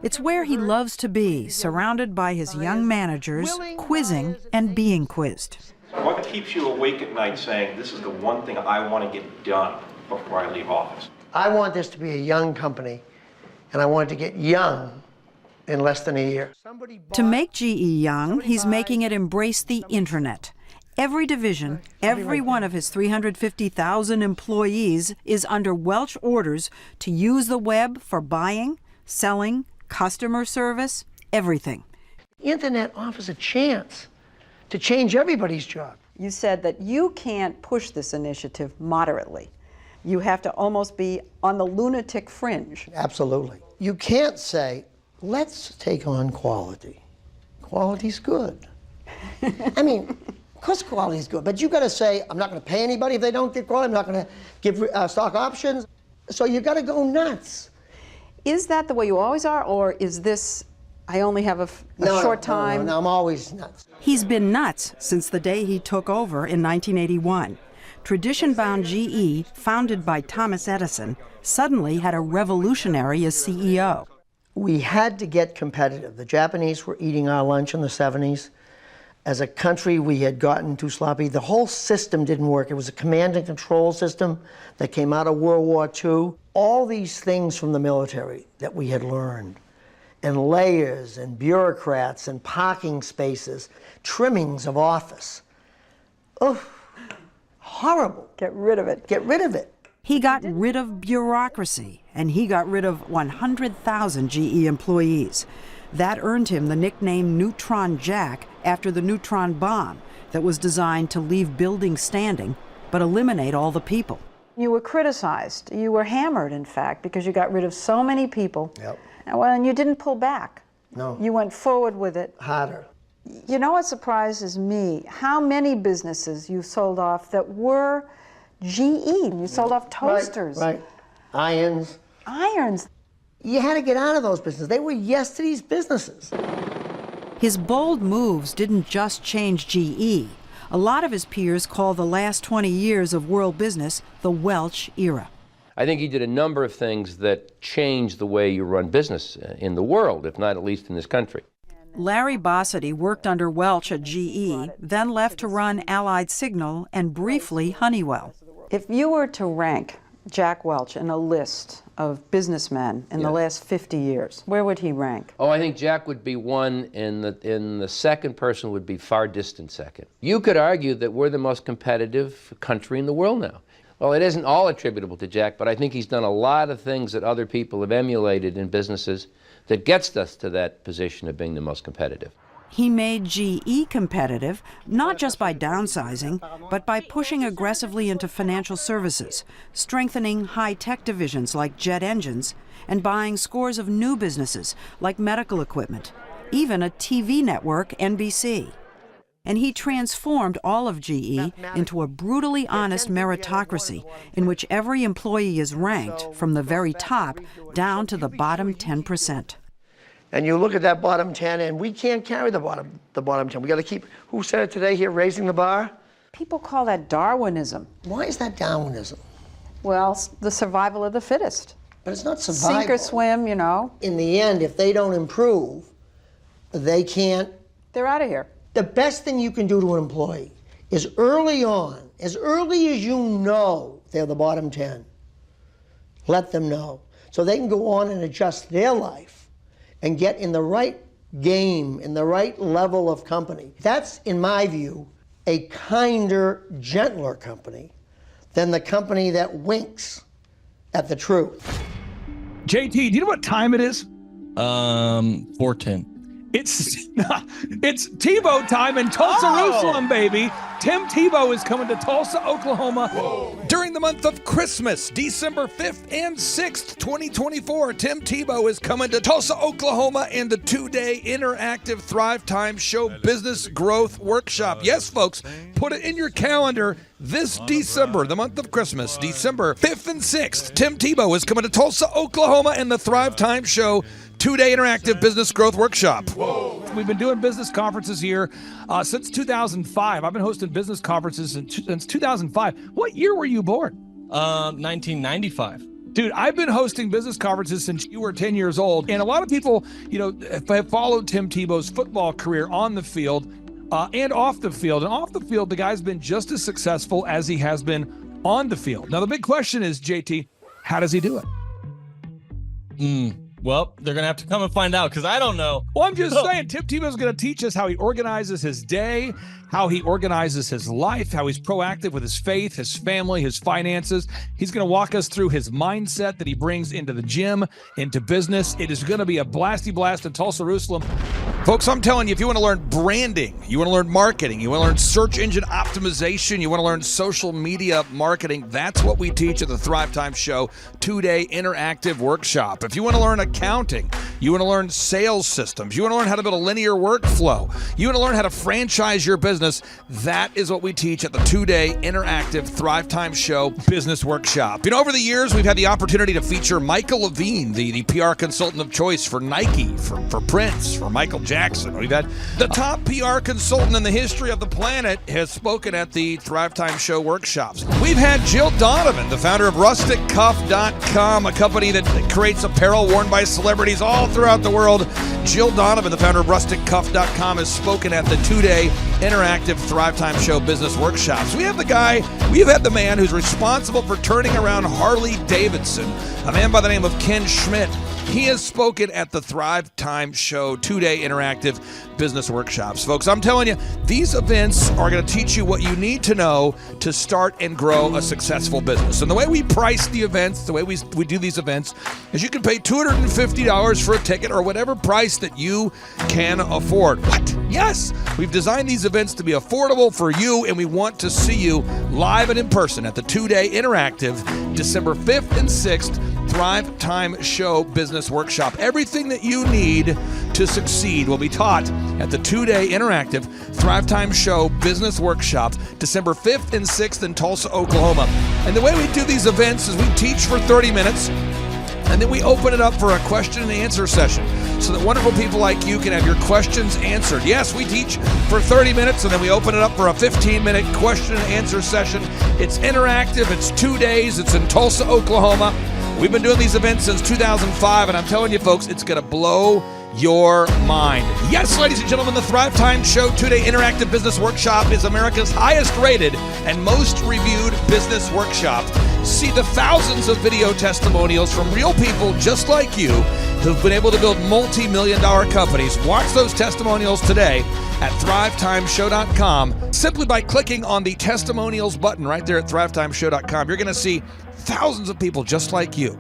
It's where he loves to be, surrounded by his young managers, quizzing and being quizzed. What keeps you awake at night saying, this is the one thing I want to get done before I leave office? I want this to be a young company, and I want it to get young in less than a year. To make GE young, he's making it embrace the internet. Every division, every one of his 350,000 employees is under Welch orders to use the web for buying, selling, customer service, everything. The internet offers a chance to change everybody's job. You said that you can't push this initiative moderately. You have to almost be on the lunatic fringe. Absolutely. You can't say, let's take on quality. Quality's good. I mean, of course quality is good, but you got to say, I'm not going to pay anybody if they don't get quality. I'm not going to give stock options. So you got to go nuts. Is that the way you always are, or is this, I only have a short time? No, I'm always nuts. He's been nuts since the day he took over in 1981. Tradition-bound GE, founded by Thomas Edison, suddenly had a revolutionary as CEO. We had to get competitive. The Japanese were eating our lunch in the 70s. As a country, we had gotten too sloppy. The whole system didn't work. It was a command and control system that came out of World War II. All these things from the military that we had learned, and layers and bureaucrats and parking spaces, trimmings of office. Oh, horrible. Get rid of it. Get rid of it. He got rid of bureaucracy, and he got rid of 100,000 GE employees. That earned him the nickname Neutron Jack after the neutron bomb that was designed to leave buildings standing but eliminate all the people. You were criticized. You were hammered, in fact, because you got rid of so many people. Yep. And you didn't pull back. No. You went forward with it. Harder. You know what surprises me? How many businesses you sold off that were GE. You sold off toasters. Right. Irons. Irons. You had to get out of those businesses. They were yesterday's businesses. His bold moves didn't just change GE. A lot of his peers call the last 20 years of world business the Welch era. I think he did a number of things that changed the way you run business in the world, if not at least in this country. Larry Bossidy worked under Welch at GE, then left to run Allied Signal and briefly Honeywell. If you were to rank Jack Welch in a list of businessmen in the last 50 years, where would he rank? Oh, I think Jack would be one, and the second person would be far distant second. You could argue that we're the most competitive country in the world now. Well, it isn't all attributable to Jack, but I think he's done a lot of things that other people have emulated in businesses that gets us to that position of being the most competitive. He made GE competitive, not just by downsizing, but by pushing aggressively into financial services, strengthening high-tech divisions like jet engines, and buying scores of new businesses like medical equipment, even a TV network, NBC. And he transformed all of GE into a brutally honest meritocracy in which every employee is ranked from the very top down to the bottom 10%. And you look at that bottom 10, and we can't carry the bottom 10. We got to keep, who said it today here, raising the bar? People call that Darwinism. Why is that Darwinism? Well, the survival of the fittest. But it's not survival. Sink or swim, you know. In the end, if they don't improve, they can't. They're out of here. The best thing you can do to an employee is early on, as early as you know they're the bottom 10, let them know. So they can go on and adjust their life and get in the right game, in the right level of company. That's, in my view, a kinder, gentler company than the company that winks at the truth. JT, do you know what time it is? 4:10. It's Tebow time in Tulsa, Jerusalem, baby. Tim Tebow is coming to Tulsa, Oklahoma. Whoa. During the month of Christmas, December 5th and 6th, 2024, Tim Tebow is coming to Tulsa, Oklahoma in the 2-day interactive Thrivetime Show Business Growth Workshop. Yes, folks, put it in your calendar. This December, the month of Christmas, December 5th and 6th, Tim Tebow is coming to Tulsa, Oklahoma in the Thrivetime Show 2-day interactive business growth workshop. Whoa. We've been doing business conferences here since 2005. I've been hosting business conferences since 2005. What year were you born? 1995. Dude, I've been hosting business conferences since you were 10 years old. And a lot of people, have followed Tim Tebow's football career on the field and off the field. And off the field, the guy's been just as successful as he has been on the field. Now, the big question is, JT, how does he do it? Well, they're going to have to come and find out because I don't know. Well, I'm just saying, Tim Tebow's going to teach us how he organizes his day, how he organizes his life, how he's proactive with his faith, his family, his finances. He's going to walk us through his mindset that he brings into the gym, into business. It is going to be a blasty blast in Tulsa, Jerusalem. Folks, I'm telling you, if you want to learn branding, you want to learn marketing, you want to learn search engine optimization, you want to learn social media marketing, that's what we teach at the Thrivetime Show 2-day interactive workshop. If you want to learn accounting, you want to learn sales systems, you want to learn how to build a linear workflow, you want to learn how to franchise your business, that is what we teach at the 2-day interactive Thrivetime Show business workshop. Over the years, we've had the opportunity to feature Michael Levine, the PR consultant of choice for Nike, for Prince, for Michael Jackson. We've had the top PR consultant in the history of the planet has spoken at the Thrivetime Show workshops. We've had Jill Donovan, the founder of RusticCuff.com, a company that creates apparel worn by celebrities all throughout the world. Jill Donovan, the founder of RusticCuff.com, has spoken at the 2-day interactive Thrivetime Show business workshops. We have the man who's responsible for turning around Harley Davidson, a man by the name of Ken Schmidt. He has spoken at the Thrivetime Show 2-day interactive business workshops. Folks, I'm telling you, these events are going to teach you what you need to know to start and grow a successful business. And the way we price the events, the way we do these events, is you can pay $250 for a ticket or whatever price that you can afford. What? Yes, we've designed these events to be affordable for you, and we want to see you live and in person at the 2-day interactive December 5th and 6th Thrivetime Show Business Workshop. Everything that you need to succeed will be taught at the 2-day interactive Thrivetime Show Business Workshop, December 5th and 6th in Tulsa, Oklahoma. And the way we do these events is we teach for 30 minutes, and then we open it up for a question and answer session so that wonderful people like you can have your questions answered. Yes, we teach for 30 minutes, and then we open it up for a 15-minute question and answer session. It's interactive. It's 2 days. It's in Tulsa, Oklahoma. We've been doing these events since 2005, and I'm telling you, folks, it's going to blow your mind. Yes, ladies and gentlemen, the Thrivetime Show 2-day interactive business workshop is America's highest rated and most reviewed business workshop. See the thousands of video testimonials from real people just like you who've been able to build multi-million-dollar companies. Watch those testimonials today at thrivetimeshow.com. Simply by clicking on the testimonials button right there at thrivetimeshow.com, you're going to see thousands of people just like you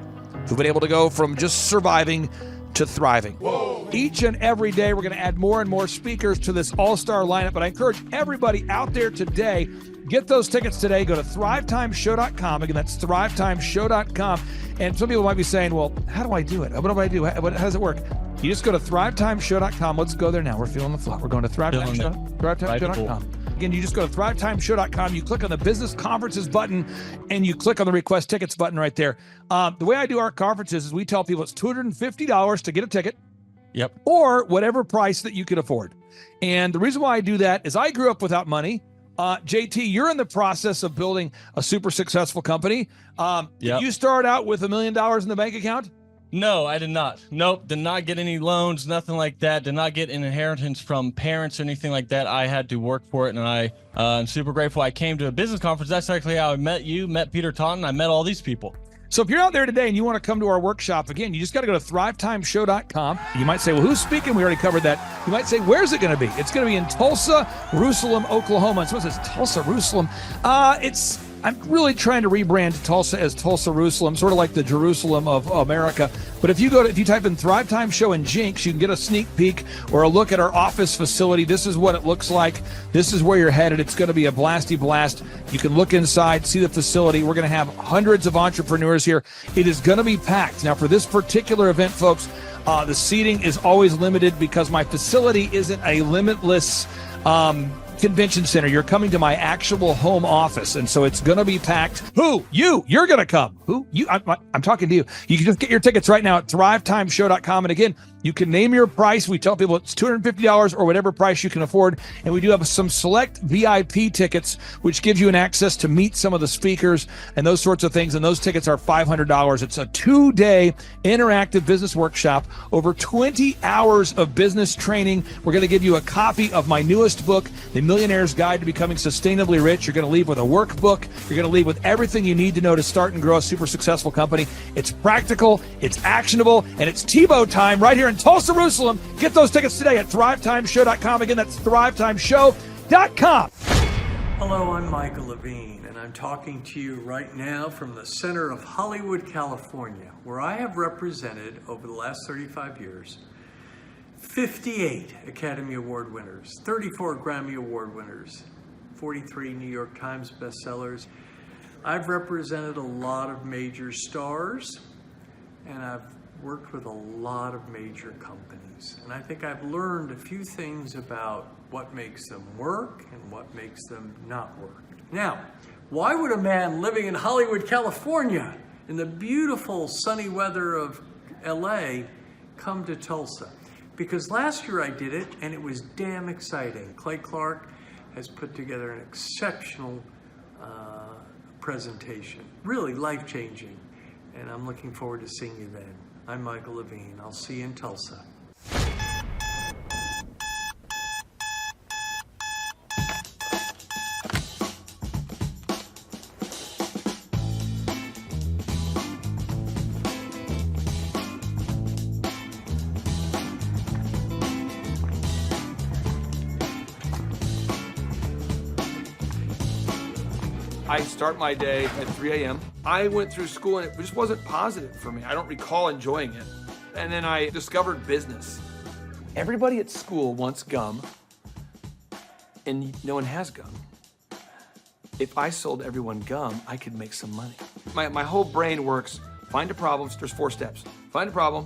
who've been able to go from just surviving to thriving. Whoa. Each and every day, we're going to add more and more speakers to this all-star lineup, but I encourage everybody out there today, get those tickets today. Go to thrivetimeshow.com. Again, that's thrivetimeshow.com. And some people might be saying, well, how do I do it? What do I do? How does it work? You just go to thrivetimeshow.com. Let's go there now. We're feeling the flow. We're going to thrivetimeshow.com. Again, you just go to thrivetimeshow.com. You click on the business conferences button, and you click on the request tickets button right there. The way I do our conferences is we tell people it's $250 to get a ticket. Yep. Or whatever price that you can afford. And the reason why I do that is I grew up without money. JT, you're in the process of building a super successful company. Did you start out with $1 million in the bank account? No, I did not. Nope, did not get any loans, nothing like that. Did not get an inheritance from parents or anything like that. I had to work for it, and I'm super grateful. I came to a business conference. That's actually how I met you, met Peter Taunton. I met all these people. So if you're out there today and you want to come to our workshop, again, you just got to go to thrivetimeshow.com. You might say, well, who's speaking? We already covered that. You might say, where's it going to be? It's going to be in Tulsa, Jerusalem, Oklahoma. And someone says, Tulsa, Jerusalem. I'm really trying to rebrand Tulsa as Tulsa Jerusalem, sort of like the Jerusalem of America. But if you type in Thrivetime Show and Jinx, you can get a sneak peek or a look at our office facility. This is what it looks like. This is where you're headed. It's going to be a blasty blast. You can look inside, see the facility. We're going to have hundreds of entrepreneurs here. It is going to be packed. Now, for this particular event, folks, the seating is always limited because my facility isn't a limitless convention center. You're coming to my actual home office, and so it's going to be packed. Who? You're going to come. Who? You? I'm talking to you. You can just get your tickets right now at thrivetimeshow.com. And again, you can name your price. We tell people it's $250 or whatever price you can afford. And we do have some select VIP tickets, which gives you an access to meet some of the speakers and those sorts of things. And those tickets are $500. It's a 2-day interactive business workshop, over 20 hours of business training. We're going to give you a copy of my newest book, The Millionaire's Guide to Becoming Sustainably Rich. You're going to leave with a workbook. You're going to leave with everything you need to know to start and grow a super successful company. It's practical, it's actionable, and it's Tebow time right here in Tulsa, Jerusalem. Get those tickets today at thrivetimeshow.com. Again, that's thrivetimeshow.com. Hello, I'm Michael Levine, and I'm talking to you right now from the center of Hollywood, California, where I have represented over the last 35 years 58 Academy Award winners, 34 Grammy Award winners, 43 New York Times bestsellers. I've represented a lot of major stars, and I've worked with a lot of major companies. And I think I've learned a few things about what makes them work and what makes them not work. Now, why would a man living in Hollywood, California, in the beautiful sunny weather of LA, come to Tulsa? Because last year I did it, and it was damn exciting. Clay Clark has put together an exceptional presentation, really life-changing, and I'm looking forward to seeing you then. I'm Michael Levine. I'll see you in Tulsa. I start my day at 3 a.m. I went through school and it just wasn't positive for me. I don't recall enjoying it. And then I discovered business. Everybody at school wants gum, and no one has gum. If I sold everyone gum, I could make some money. My whole brain works. Find a problem. There's 4 steps. Find a problem,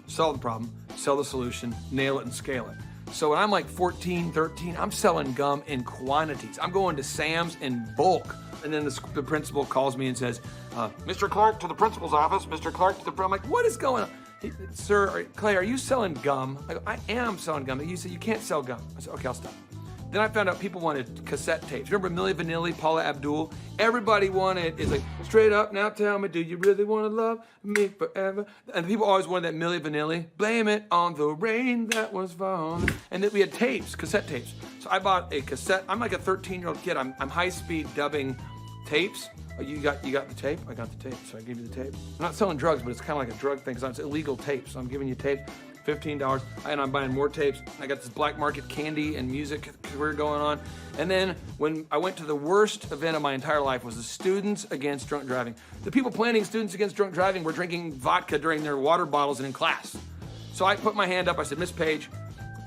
solve the problem, sell the solution, nail it, and scale it. So when I'm like 14, 13, I'm selling gum in quantities. I'm going to Sam's in bulk. And then the principal calls me and says, Mr. Clark to the principal's office, Mr. Clark to the... I'm like, what is going on? Sir, Clay, are you selling gum? I go, I am selling gum. He said, you can't sell gum. I said, okay, I'll stop. Then I found out people wanted cassette tapes. Remember Milli Vanilli, Paula Abdul? Everybody wanted, it's like, straight up, now tell me, do you really want to love me forever? And people always wanted that Milli Vanilli. Blame it on the rain that was falling. And then we had tapes, cassette tapes. So I bought a cassette. I'm like a 13-year-old kid. I'm high-speed dubbing tapes. Oh, you got the tape? I got the tape, so I gave you the tape. I'm not selling drugs, but it's kind of like a drug thing, because it's illegal tapes. So I'm giving you tape. $15, and I'm buying more tapes. I got this black market candy and music career going on. And then when I went to the worst event of my entire life was the Students Against Drunk Driving. The people planning Students Against Drunk Driving were drinking vodka during their water bottles and in class. So I put my hand up, I said, Miss Page,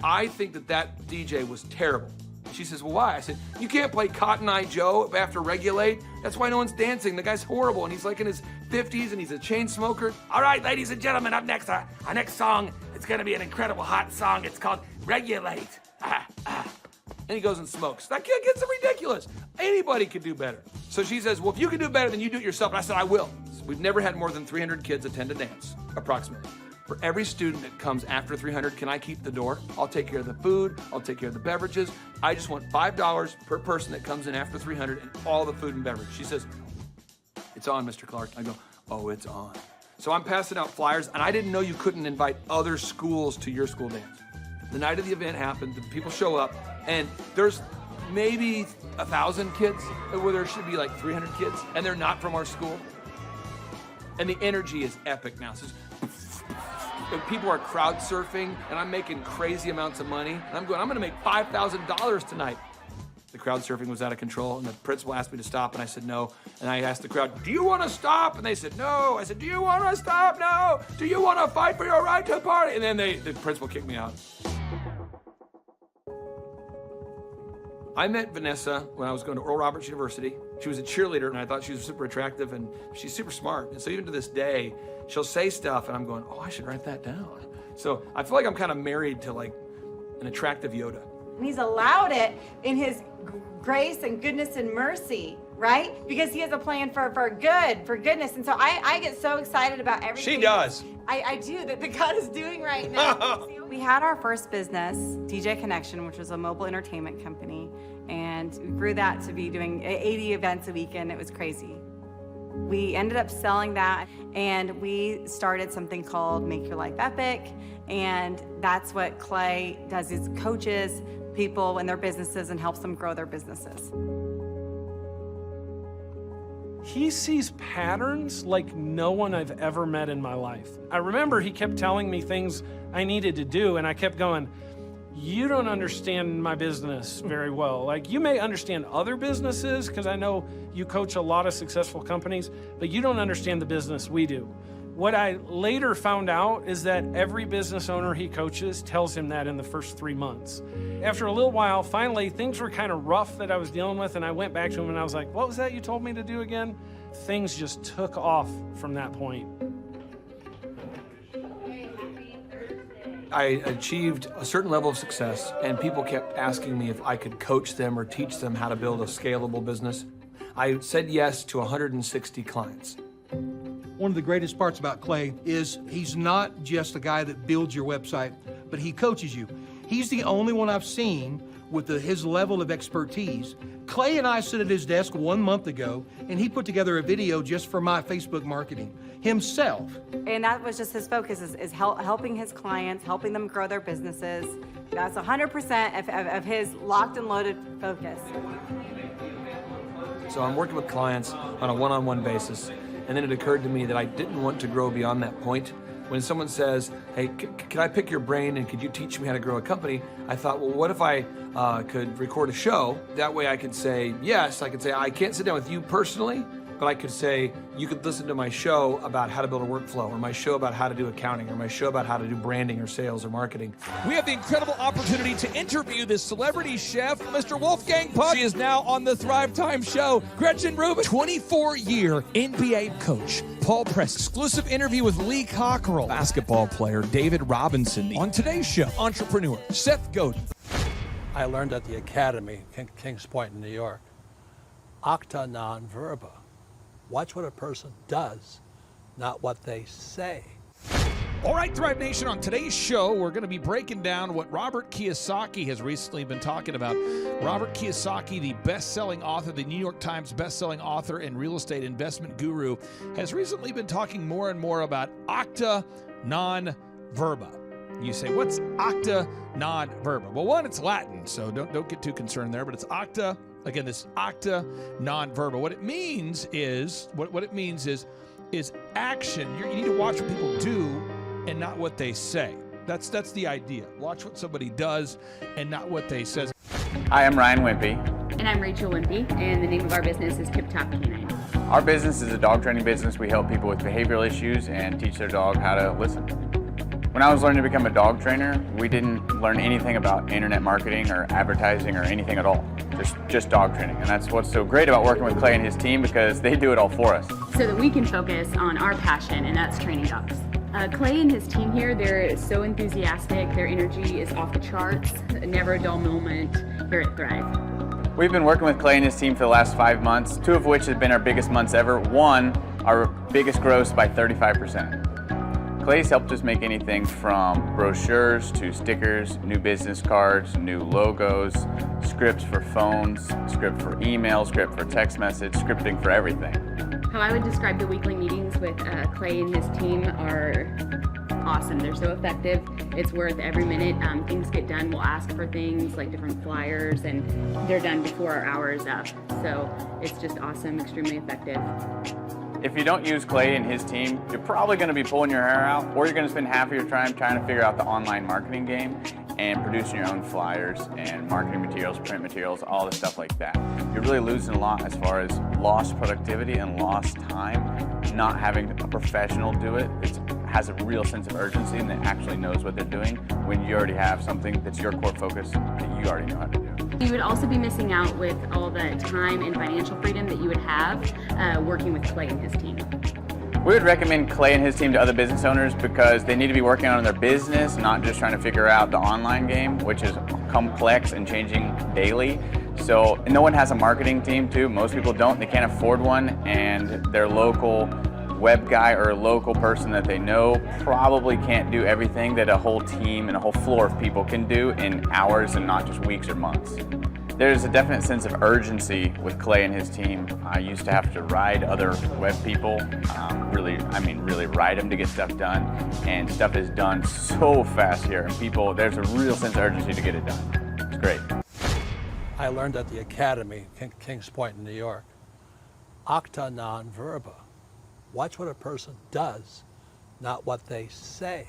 I think that DJ was terrible. She says, well, why? I said, you can't play Cotton Eye Joe after Regulate. That's why no one's dancing. The guy's horrible, and he's like in his 50s, and he's a chain smoker. All right, ladies and gentlemen, up next, our next song, it's gonna be an incredible hot song. It's called Regulate. And he goes and smokes. That kid gets ridiculous. Anybody could do better. So she says, well, if you can do better, then you do it yourself. And I said, I will. We've never had more than 300 kids attend a dance, approximately. For every student that comes after 300, can I keep the door? I'll take care of the food. I'll take care of the beverages. I just want $5 per person that comes in after 300 and all the food and beverage. She says, it's on, Mr. Clark. I go, oh, it's on. So I'm passing out flyers, and I didn't know you couldn't invite other schools to your school dance. The night of the event happened, the people show up, and there's maybe 1,000 kids, where there should be like 300 kids, and they're not from our school. And the energy is epic now. So people are crowd surfing, and I'm making crazy amounts of money. And I'm going to make $5,000 tonight. The crowd surfing was out of control, and the principal asked me to stop, and I said no. And I asked the crowd, do you want to stop? And they said no. I said, do you want to stop? No. Do you want to fight for your right to the party? And then the principal kicked me out. I met Vanessa when I was going to Oral Roberts University. She was a cheerleader, and I thought she was super attractive, and she's super smart. And so even to this day, she'll say stuff, and I'm going, oh, I should write that down. So I feel like I'm kind of married to like an attractive Yoda. And he's allowed it in his grace and goodness and mercy, right? Because he has a plan for goodness. And so I get so excited about everything. She does. I do, that God is doing right now. We had our first business, DJ Connection, which was a mobile entertainment company. And we grew that to be doing 80 events a weekend. It was crazy. We ended up selling that, and we started something called Make Your Life Epic. And that's what Clay does, is coaches people in their businesses and helps them grow their businesses. He sees patterns like no one I've ever met in my life. I remember he kept telling me things I needed to do, and I kept going, you don't understand my business very well. Like, you may understand other businesses, because I know you coach a lot of successful companies, but you don't understand the business we do. What I later found out is that every business owner he coaches tells him that in the first 3 months. After a little while, finally, things were kind of rough that I was dealing with, and I went back to him and I was like, what was that you told me to do again? Things just took off from that point. I achieved a certain level of success, and people kept asking me if I could coach them or teach them how to build a scalable business. I said yes to 160 clients. One of the greatest parts about Clay is he's not just a guy that builds your website, but he coaches you. He's the only one I've seen with his level of expertise. Clay and I sit at his desk 1 month ago, and he put together a video just for my Facebook marketing himself. And that was just his focus, is helping his clients, helping them grow their businesses. That's 100% of his locked and loaded focus. So I'm working with clients on a one-on-one basis, and then it occurred to me that I didn't want to grow beyond that point. When someone says, hey, can I pick your brain and could you teach me how to grow a company? I thought, well, what if I could record a show? That way I could say, yes, I could say, I can't sit down with you personally, but I could say, you could listen to my show about how to build a workflow, or my show about how to do accounting, or my show about how to do branding or sales or marketing. We have the incredible opportunity to interview this celebrity chef, Mr. Wolfgang Puck. She is now on the Thrivetime show. Gretchen Rubin, 24-year NBA coach. Paul Press, exclusive interview with Lee Cockrell. Basketball player David Robinson. On today's show, entrepreneur Seth Godin. I learned at the Academy, Kings Point in New York, acta non verba. Watch what a person does, not what they say. All right, Thrive Nation, on today's show, we're going to be breaking down what Robert Kiyosaki has recently been talking about. Robert Kiyosaki, the best-selling author, the New York Times best-selling author and real estate investment guru, has recently been talking more and more about acta non verba. You say, what's acta non verba? Well, one, it's Latin, so don't get too concerned there, but it's acta. Again, this acta non verba. What it means is action. You need to watch what people do and not what they say. That's the idea. Watch what somebody does and not what they say. Hi, I'm Ryan Wimpy. And I'm Rachel Wimpy, and the name of our business is Tip Top Canine. Our business is a dog training business. We help people with behavioral issues and teach their dog how to listen. When I was learning to become a dog trainer, we didn't learn anything about internet marketing or advertising or anything at all. Just dog training. And that's what's so great about working with Clay and his team, because they do it all for us. So that we can focus on our passion, and that's training dogs. Clay and his team here, they're so enthusiastic. Their energy is off the charts. Never a dull moment here at Thrive. We've been working with Clay and his team for the last 5 months, 2 of which have been our biggest months ever. 1, our biggest gross by 35%. Clay's helped us make anything from brochures to stickers, new business cards, new logos, scripts for phones, script for email, script for text message, scripting for everything. How I would describe the weekly meetings with Clay and his team are awesome. They're so effective. It's worth every minute. Things get done. We'll ask for things like different flyers, and they're done before our hour's up. So it's just awesome, extremely effective. If you don't use Clay and his team, you're probably going to be pulling your hair out, or you're going to spend half of your time trying to figure out the online marketing game. and producing your own flyers and marketing materials, print materials, all the stuff like that. You're really losing a lot as far as lost productivity and lost time, not having a professional do it. It has a real sense of urgency and that actually knows what they're doing when you already have something that's your core focus that you already know how to do. You would also be missing out with all the time and financial freedom that you would have working with Clay and his team. We would recommend Clay and his team to other business owners because they need to be working on their business, not just trying to figure out the online game, which is complex and changing daily. So no one has a marketing team too. Most people don't. They can't afford one, and their local web guy or a local person that they know probably can't do everything that a whole team and a whole floor of people can do in hours and not just weeks or months. There's a definite sense of urgency with Clay and his team. I used to have to ride other web people, really ride them to get stuff done, and stuff is done so fast here, and there's a real sense of urgency to get it done. It's great. I learned at the Academy, Kings Point in New York, acta non verba. Watch what a person does, not what they say.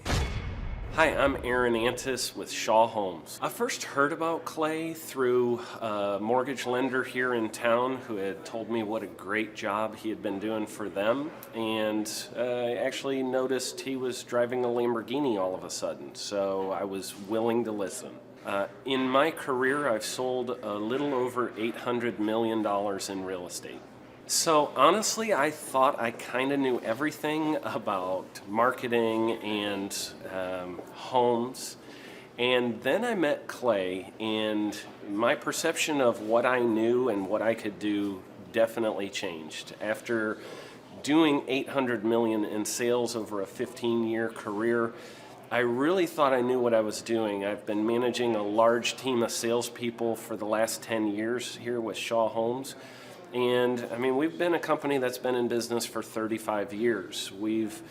Hi, I'm Aaron Antis with Shaw Homes. I first heard about Clay through a mortgage lender here in town who had told me what a great job he had been doing for them, and I actually noticed he was driving a Lamborghini all of a sudden, so I was willing to listen. In my career, I've sold a little over $800 million in real estate. So honestly, I thought I kind of knew everything about marketing and homes. And then I met Clay, and my perception of what I knew and what I could do definitely changed. After doing $800 million in sales over a 15-year career, I really thought I knew what I was doing. I've been managing a large team of salespeople for the last 10 years here with Shaw Homes. And we've been a company that's been in business for 35 years. We've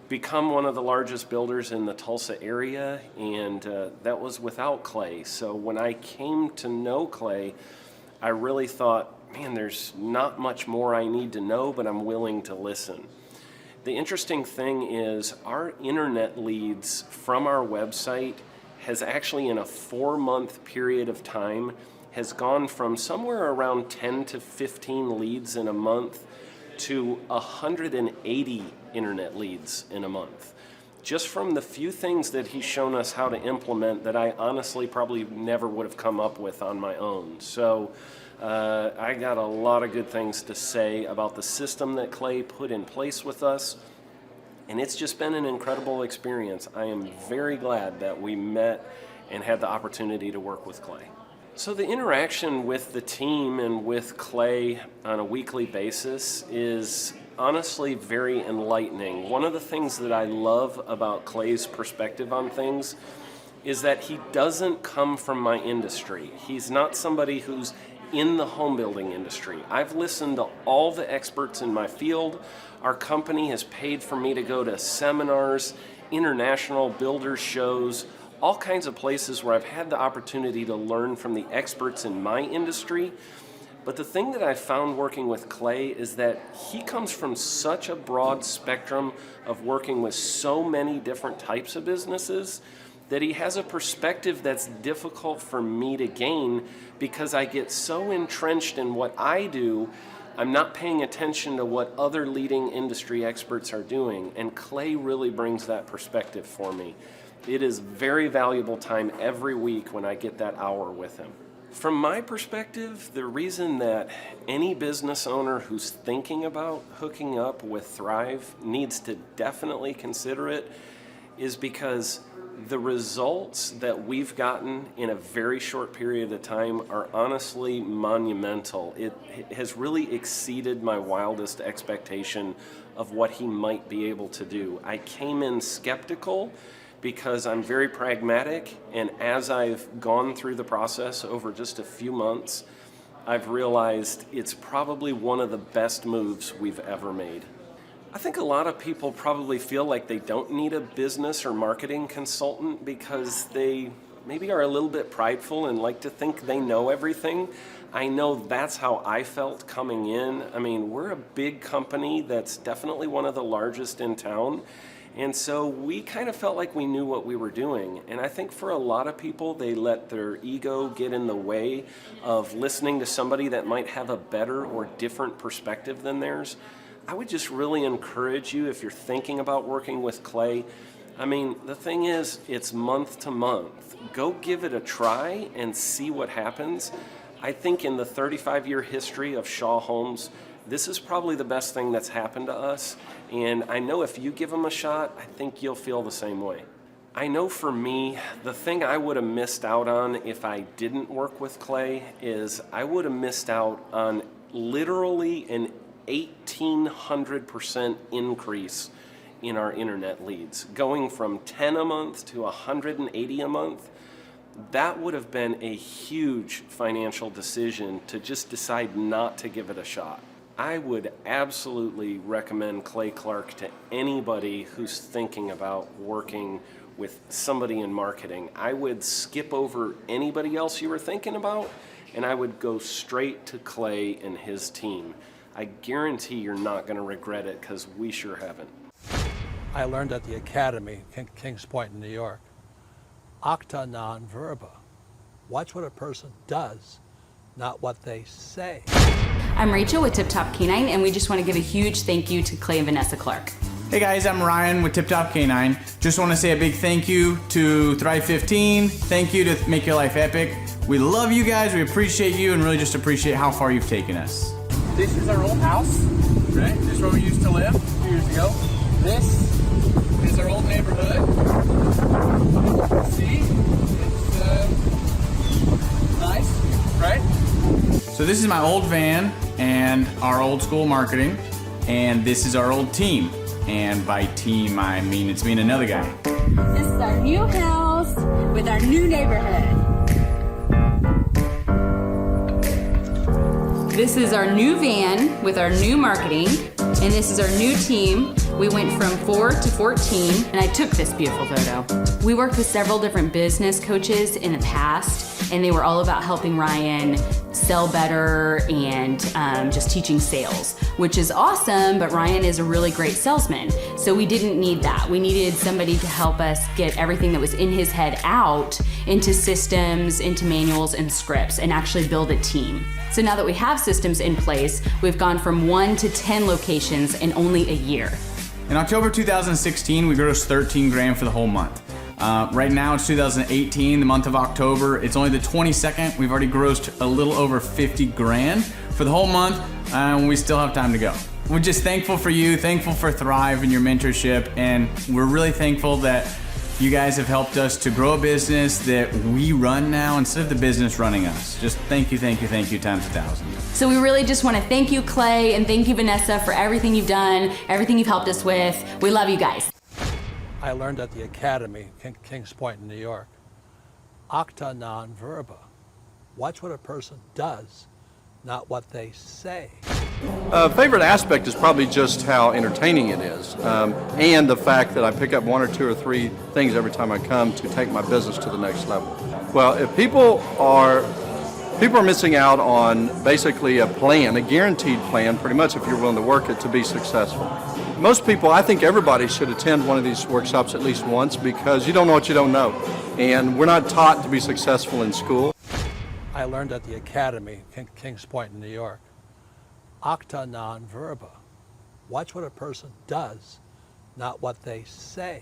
become one of the largest builders in the Tulsa area, and that was without Clay. So when I came to know Clay, I really thought, man, there's not much more I need to know, but I'm willing to listen. The interesting thing is our internet leads from our website has actually, in a 4-month period of time, has gone from somewhere around 10 to 15 leads in a month to 180 internet leads in a month. Just from the few things that he's shown us how to implement that I honestly probably never would have come up with on my own. So I got a lot of good things to say about the system that Clay put in place with us, and it's just been an incredible experience. I am very glad that we met and had the opportunity to work with Clay. So the interaction with the team and with Clay on a weekly basis is honestly very enlightening. One of the things that I love about Clay's perspective on things is that he doesn't come from my industry. He's not somebody who's in the home building industry. I've listened to all the experts in my field. Our company has paid for me to go to seminars, international builder shows, all kinds of places where I've had the opportunity to learn from the experts in my industry. But the thing that I found working with Clay is that he comes from such a broad spectrum of working with so many different types of businesses that he has a perspective that's difficult for me to gain because I get so entrenched in what I do, I'm not paying attention to what other leading industry experts are doing. And Clay really brings that perspective for me. It is very valuable time every week when I get that hour with him. From my perspective, the reason that any business owner who's thinking about hooking up with Thrive needs to definitely consider it is because the results that we've gotten in a very short period of time are honestly monumental. It has really exceeded my wildest expectation of what he might be able to do. I came in skeptical because I'm very pragmatic, and as I've gone through the process over just a few months, I've realized it's probably one of the best moves we've ever made. I think a lot of people probably feel like they don't need a business or marketing consultant because they maybe are a little bit prideful and like to think they know everything. I know that's how I felt coming in. We're a big company that's definitely one of the largest in town. And so we kind of felt like we knew what we were doing. And I think for a lot of people, they let their ego get in the way of listening to somebody that might have a better or different perspective than theirs. I would just really encourage you, if you're thinking about working with clay, I mean, the thing is, it's month to month. Go give it a try and see what happens. I think in the 35-year history of Shaw Homes, this is probably the best thing that's happened to us. And I know if you give them a shot, I think you'll feel the same way. I know for me, the thing I would have missed out on if I didn't work with clay is I would have missed out on literally an 1,800% increase in our internet leads, going from 10 a month to 180 a month. That would have been a huge financial decision to just decide not to give it a shot. I would absolutely recommend Clay Clark to anybody who's thinking about working with somebody in marketing. I would skip over anybody else you were thinking about, and I would go straight to Clay and his team. I guarantee you're not going to regret it, because we sure haven't. I learned at the Academy, Kings Point in New York. Acta non verba. Watch what a person does, not what they say. I'm Rachel with Tip Top Canine, and we just want to give a huge thank you to Clay and Vanessa Clark. Hey guys, I'm Ryan with Tip Top Canine. Just want to say a big thank you to Thrive 15. Thank you to Make Your Life Epic. We love you guys, we appreciate you, and really just appreciate how far you've taken us. This is our old house, right? This is where we used to live a few years ago. This is our old neighborhood. See? It's nice, right? So this is my old van and our old school marketing, and this is our old team. And by team, I mean it's me and another guy. This is our new house with our new neighborhood. This is our new van with our new marketing, and this is our new team. We went from 4 to 14, and I took this beautiful photo. We worked with several different business coaches in the past, and they were all about helping Ryan sell better and just teaching sales, which is awesome, but Ryan is a really great salesman. So we didn't need that. We needed somebody to help us get everything that was in his head out into systems, into manuals and scripts, and actually build a team. So now that we have systems in place, we've gone from 1 to 10 locations in only a year. In October 2016, we grossed 13 grand for the whole month. Right now it's 2018, the month of October. It's only the 22nd. We've already grossed a little over 50 grand for the whole month, and we still have time to go. We're just thankful for you, thankful for Thrive and your mentorship, and we're really thankful that you guys have helped us to grow a business that we run now instead of the business running us. Just thank you times 1,000. So we really just want to thank you, Clay, and thank you, Vanessa, for everything you've done, everything you've helped us with. We love you guys. I learned at the Academy, Kings Point in New York. Acta non verba. Watch what a person does, not what they say. Favorite aspect is probably just how entertaining it is, and the fact that I pick up 1 or 2 or 3 things every time I come to take my business to the next level. Well, if people are missing out on basically a plan, a guaranteed plan, pretty much if you're willing to work it to be successful. Most people, I think everybody should attend one of these workshops at least once, because you don't know what you don't know, and we're not taught to be successful in school. I learned at the Academy, Kings Point in New York. Acta non verba. Watch what a person does, not what they say.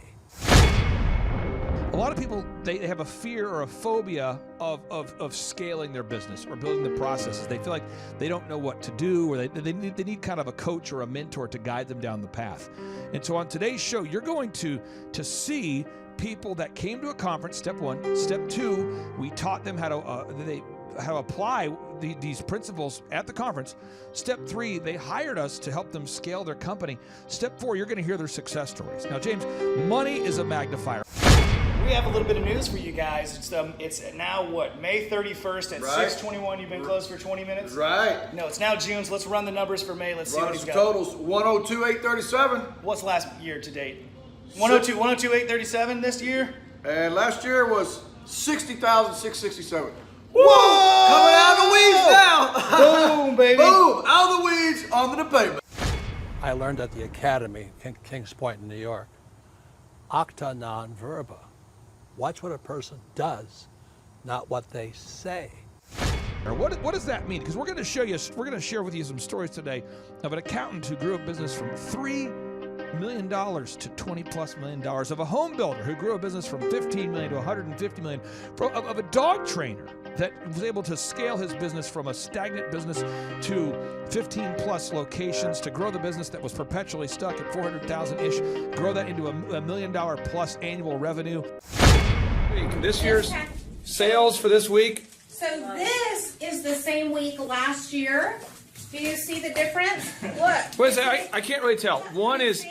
A lot of people, they have a fear or a phobia of scaling their business or building the processes. They feel like they don't know what to do, or they need kind of a coach or a mentor to guide them down the path. And so on today's show, you're going to see people that came to a conference, step 1. Step 2, we taught them how to apply these principles at the conference. Step 3, they hired us to help them scale their company. Step 4, you're going to hear their success stories. Now, James, money is a magnifier. We have a little bit of news for you guys. It's now what, May 31st at 6:21. You've been closed for 20 minutes? Right. No, it's now June, so let's run the numbers for May. Let's see what he's got. Totals 102,837. What's last year to date? 102,837 this year? And last year was 60,667. Whoa! Coming out of the weeds now. Boom, baby. Boom! Out of the weeds, onto the pavement. I learned at the Academy, Kings Point in New York. Acta non verba. Watch what a person does, not what they say. What does that mean? Because we're going to share with you some stories today of an accountant who grew a business from $3 million to $20+ million, of a home builder who grew a business from $15 million to $150 million, of a dog trainer that was able to scale his business from a stagnant business to 15+ locations, to grow the business that was perpetually stuck at 400,000-ish, grow that into a $1 million+ annual revenue. This year's sales for this week. So this is the same week last year. Do you see the difference? Look. What is that? I can't really tell. One is,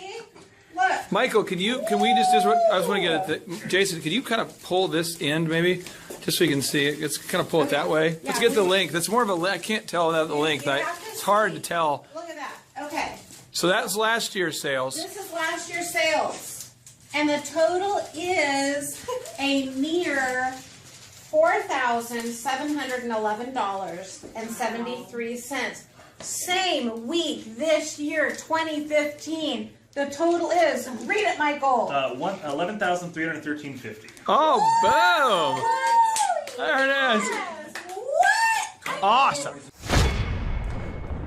Look. Michael, can we just, I just want to get it, Jason, can you kind of pull this end maybe? Just so you can see it. Let's kind of pull it that way. Let's get the length. That's more of a, I can't tell without the length. It's hard to tell. Look at that. Okay. So that's last year's sales. This is last year's sales. And the total is a mere $4,711.73. Same week this year, 2015. The total is, read it, Michael. $11,313.50. Oh, boom! There it is. What? Awesome.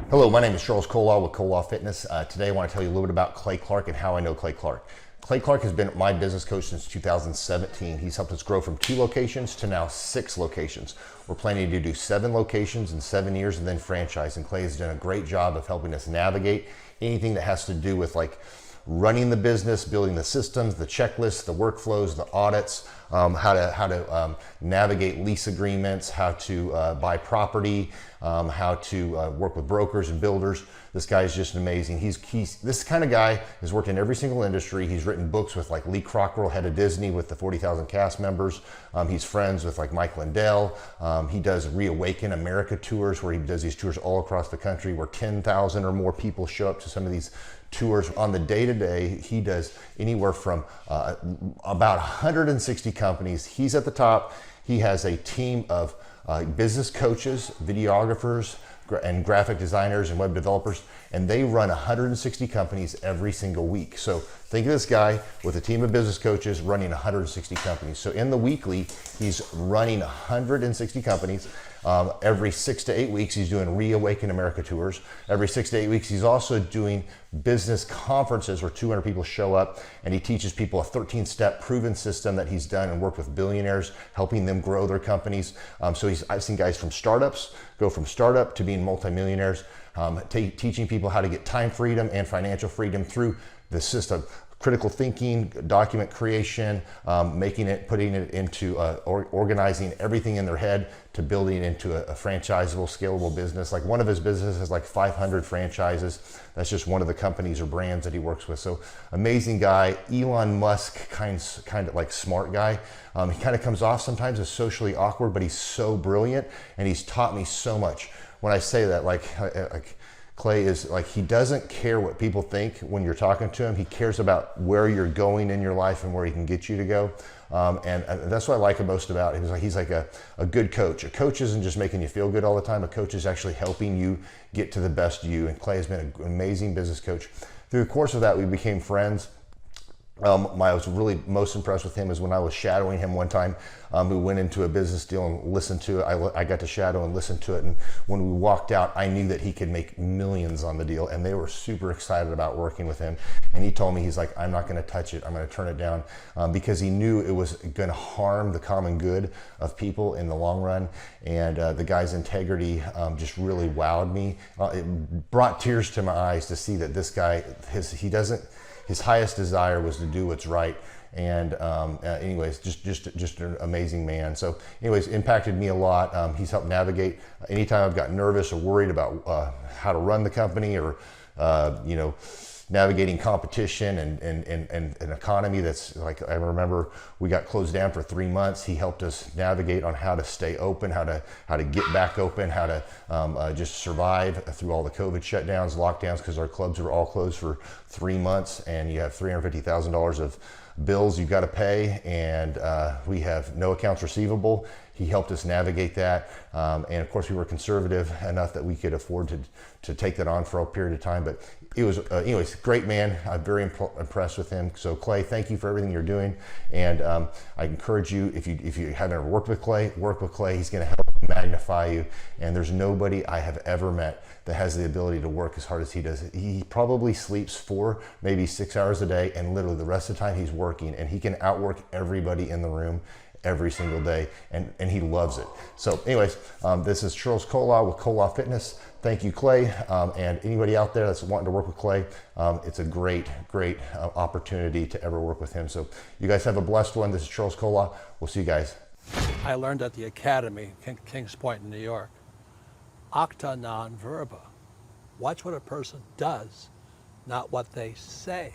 Hello, my name is Charles Kolaw with Kolaw Fitness. Today I want to tell you a little bit about Clay Clark and how I know Clay Clark. Clay Clark has been my business coach since 2017. He's helped us grow from 2 locations to now 6 locations. We're planning to do 7 locations in 7 years and then franchise. And Clay has done a great job of helping us navigate anything that has to do with like running the business, building the systems, the checklists, the workflows, the audits, how to navigate lease agreements, how to buy property, how to work with brokers and builders. This guy is just amazing. He's this kind of guy has worked in every single industry. He's written books with like Lee Crockrell, head of Disney, with the 40,000 cast members. He's friends with like Mike Lindell. He does Reawaken America tours, where he does these tours all across the country, where 10,000 or more people show up to some of these tours. On the day-to-day, he does anywhere from about 160 companies. He's at the top. He has a team of business coaches, videographers, and graphic designers and web developers, and they run 160 companies every single week. So think of this guy with a team of business coaches running 160 companies. So in the weekly, he's running 160 companies. Every 6 to 8 weeks, he's doing Reawaken America tours. Every 6 to 8 weeks, he's also doing business conferences where 200 people show up, and he teaches people a 13-step proven system that he's done and worked with billionaires, helping them grow their companies. So I've seen guys from startups go from startup to being multimillionaires, teaching people how to get time freedom and financial freedom through the system. Critical thinking, document creation, putting it into organizing everything in their head to building it into a franchisable, scalable business. Like one of his businesses has like 500 franchises. That's just one of the companies or brands that he works with. So amazing guy. Elon Musk kind of like smart guy. He kind of comes off sometimes as socially awkward, but he's so brilliant, and he's taught me so much. When I say that, like Clay is like, he doesn't care what people think when you're talking to him. He cares about where you're going in your life and where he can get you to go. And that's what I like most about him. He's like a good coach. A coach isn't just making you feel good all the time. A coach is actually helping you get to the best you. And Clay has been an amazing business coach. Through the course of that, we became friends. I was really most impressed with him is when I was shadowing him one time. We went into a business deal and listened to it. I got to shadow and listen to it. And when we walked out, I knew that he could make millions on the deal. And they were super excited about working with him. And he told me, he's like, I'm not going to touch it. I'm going to turn it down, because he knew it was going to harm the common good of people in the long run. And the guy's integrity just really wowed me. It brought tears to my eyes to see that this guy, his highest desire was to do what's right. And anyways, just an amazing man. So anyways, impacted me a lot. He's helped navigate anytime I've got nervous or worried about how to run the company, or navigating competition and an economy that's like, I remember we got closed down for 3 months. He helped us navigate on how to stay open, how to get back open, how to just survive through all the COVID shutdowns, lockdowns, because our clubs were all closed for 3 months, and you have $350,000 bills you've got to pay, and we have no accounts receivable. He helped us navigate that, and of course we were conservative enough that we could afford to take that on for a period of time. But it was, anyways, great man. I'm very impressed with him. So Clay, thank you for everything you're doing, and I encourage you, if you haven't ever worked with Clay, work with Clay. He's going to help magnify you, and there's nobody I have ever met that has the ability to work as hard as he does. He probably sleeps 4, maybe 6 hours a day, and literally the rest of the time he's working, and he can outwork everybody in the room every single day, and he loves it. So anyways, this is Charles Kolaw with Kolaw Fitness. Thank you, Clay, and anybody out there that's wanting to work with Clay, it's a great opportunity to ever work with him. So you guys have a blessed one. This is Charles Kolaw. We'll see you guys. I learned at the Academy, Kings Point in New York, acta non verba. Watch what a person does, not what they say.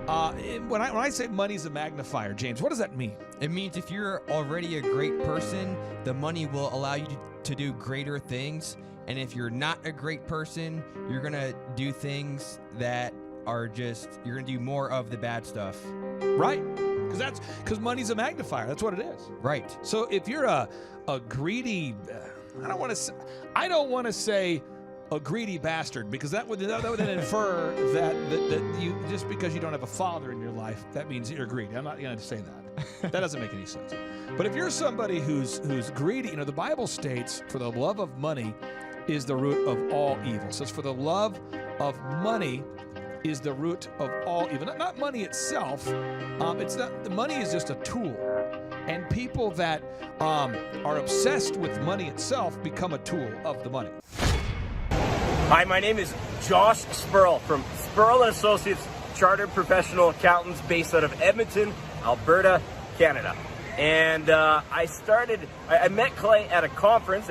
When I say money's a magnifier, James, what does that mean? It means if you're already a great person, the money will allow you to do greater things. And if you're not a great person, you're going to do things that are just, you're going to do more of the bad stuff. Right. Because money's a magnifier. That's what it is. Right. So if you're a greedy, I don't want to say a greedy bastard, because that would then infer that you, just because you don't have a father in your life, that means you're greedy. I'm not going to say that. That doesn't make any sense. But if you're somebody who's greedy, the Bible states, for the love of money is the root of all evil. So it's for the love of money is the root of all evil. Not money itself. It's not. The money is just a tool, and people that are obsessed with money itself become a tool of the money. Hi, my name is Josh Spurl from Spurl & Associates, Chartered Professional Accountants based out of Edmonton, Alberta, Canada. And I met Clay at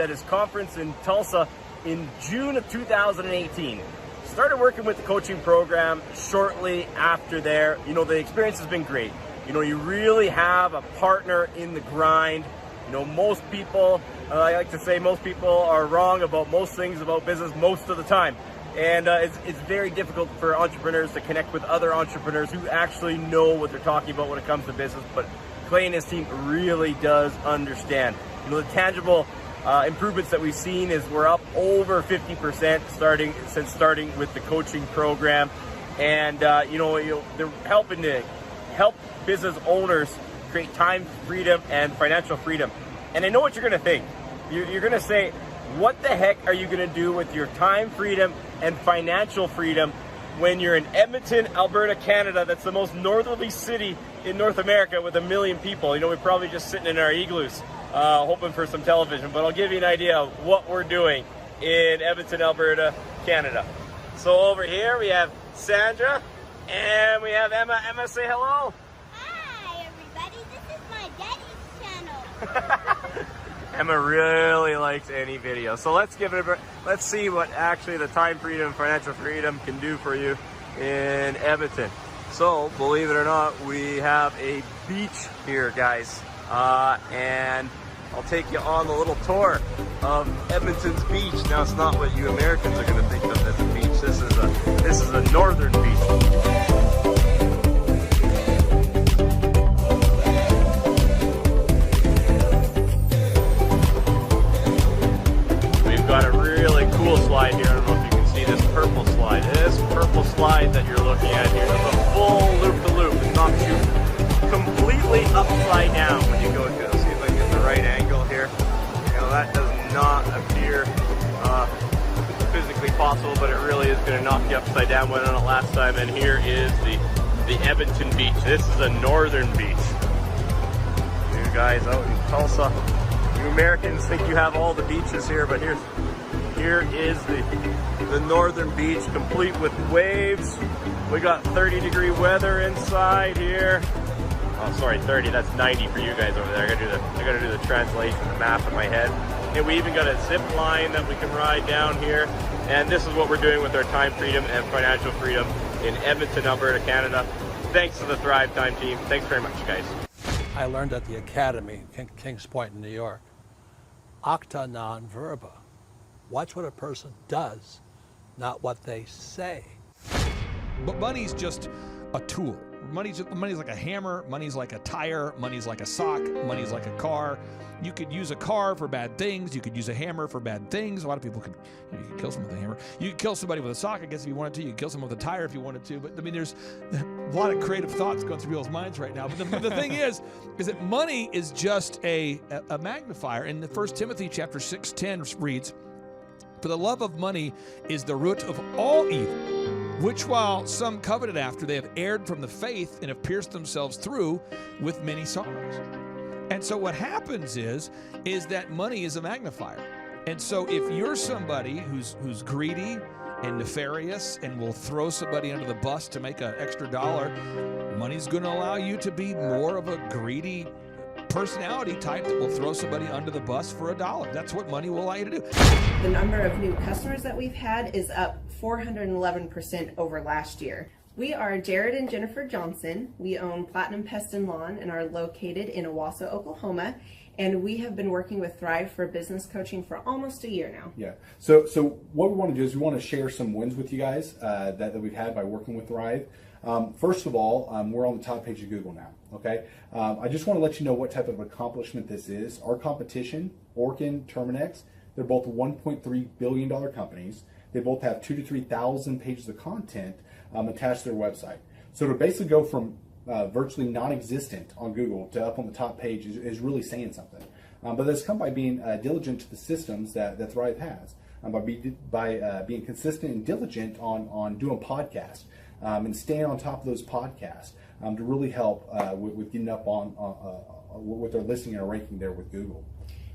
his conference in Tulsa in June of 2018. Started working with the coaching program shortly after there. The experience has been great. You really have a partner in the grind. Most people, I like to say most people are wrong about most things about business most of the time. And it's very difficult for entrepreneurs to connect with other entrepreneurs who actually know what they're talking about when it comes to business. But Clay and his team really does understand. The tangible improvements that we've seen is we're up over 50% since starting with the coaching program. And, they're helping to help business owners create time freedom and financial freedom. And I know what you're going to think. You're going to say, what the heck are you going to do with your time freedom and financial freedom when you're in Edmonton, Alberta, Canada? That's the most northerly city in North America with 1 million people. We're probably just sitting in our igloos hoping for some television. But I'll give you an idea of what we're doing in Edmonton, Alberta, Canada. So over here we have Sandra and we have Emma. Emma, say hello. Hi, everybody. This is my daddy's channel. Emma really likes any video. So let's see what actually the time freedom, financial freedom can do for you in Edmonton. So believe it or not, we have a beach here, guys. And I'll take you on the little tour of Edmonton's beach. Now it's not what you Americans are going to think of as a beach. This is a northern beach. Got a really cool slide here. I don't know if you can see this purple slide. This purple slide that you're looking at here is a full loop-to-loop. It knocks you completely upside down when you go to it. Let's see if I can get the right angle here. That does not appear physically possible, but it really is going to knock you upside down. Went on it last time, and here is the Edmonton beach. This is a northern beach. You guys out in Tulsa, you Americans think you have all the beaches here, but here is the northern beach, complete with waves. We got 30-degree weather inside here. Oh, sorry, 30. That's 90 for you guys over there. I gotta do the translation, the map in my head. And we even got a zip line that we can ride down here. And this is what we're doing with our time freedom and financial freedom in Edmonton, Alberta, Canada. Thanks to the Thrivetime team. Thanks very much, guys. I learned at the Academy, Kings Point in New York, acta non verba. Watch what a person does, not what they say. But money's just a tool. Money's like a hammer, money's like a tire, money's like a sock, money's like a car. You could use a car for bad things, you could use a hammer for bad things. A lot of people could, you could kill someone with a hammer. You could kill somebody with a sock, I guess, if you wanted to. You could kill someone with a tire if you wanted to. But I mean, there's a lot of creative thoughts going through people's minds right now. But the thing is that money is just a magnifier. And the 1 Timothy chapter 6:10 reads, "For the love of money is the root of all evil, which while some coveted after, they have erred from the faith and have pierced themselves through with many sorrows." And so what happens is that money is a magnifier. And so if you're somebody who's greedy and nefarious and will throw somebody under the bus to make an extra dollar, money's going to allow you to be more of a greedy personality type that will throw somebody under the bus for $1. That's what money will allow you to do. The number of new customers that we've had is up 411% over last year. We are Jared and Jennifer Johnson. We own Platinum Pest and Lawn and are located in Owasso, Oklahoma. And we have been working with Thrive for business coaching for almost a year now. Yeah. So what we want to do is we want to share some wins with you guys that we've had by working with Thrive. First of all, we're on the top page of Google now. Okay. I just want to let you know what type of accomplishment this is. Our competition, Orkin, Terminex, they're both $1.3 billion companies. They both have 2,000 to 3,000 pages of content attached to their website. So to basically go from virtually non-existent on Google to up on the top page is really saying something. But that's come by being diligent to the systems that Thrive has, by being consistent and diligent on doing podcasts and staying on top of those podcasts to really help with getting up on with our listing and our ranking there with Google.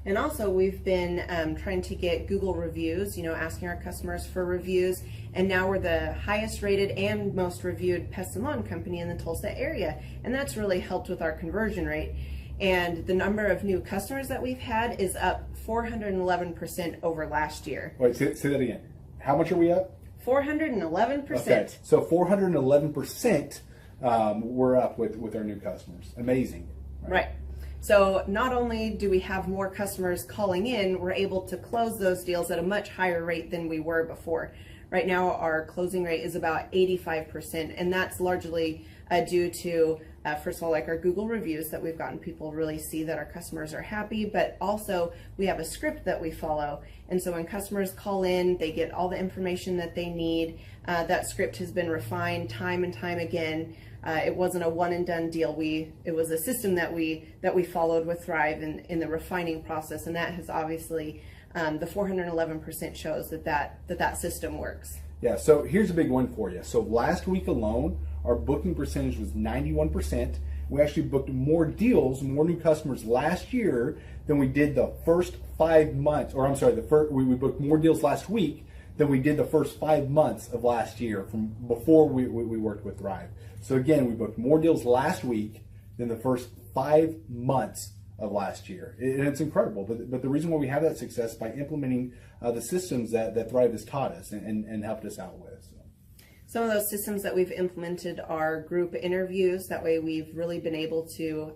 And also we've been trying to get Google reviews, asking our customers for reviews. And now we're the highest rated and most reviewed pest and lawn company in the Tulsa area. And that's really helped with our conversion rate. And the number of new customers that we've had is up 411% over last year. Wait, say that again. How much are we up? 411%. Okay, so 411% we're up with our new customers. Amazing. Right. So not only do we have more customers calling in, we're able to close those deals at a much higher rate than we were before. Right now, our closing rate is about 85%, and that's largely due to, first of all, like our Google reviews that we've gotten people really see that our customers are happy, but also we have a script that we follow. And so when customers call in, they get all the information that they need. That script has been refined time and time again. It wasn't a one and done deal. It was a system that we followed with Thrive in the refining process, and that has obviously the 411% shows that system works. Yeah. So here's a big one for you. So last week alone, our booking percentage was 91%. We actually booked more deals, more new customers last year than we did the first 5 months. Or I'm sorry, we booked more deals last week than we did the first 5 months of last year from before we worked with Thrive. So again, we booked more deals last week than the first 5 months of last year. And it's incredible. But the reason why we have that success is by implementing the systems that Thrive has taught us and helped us out with. Some of those systems that we've implemented are group interviews. That way we've really been able to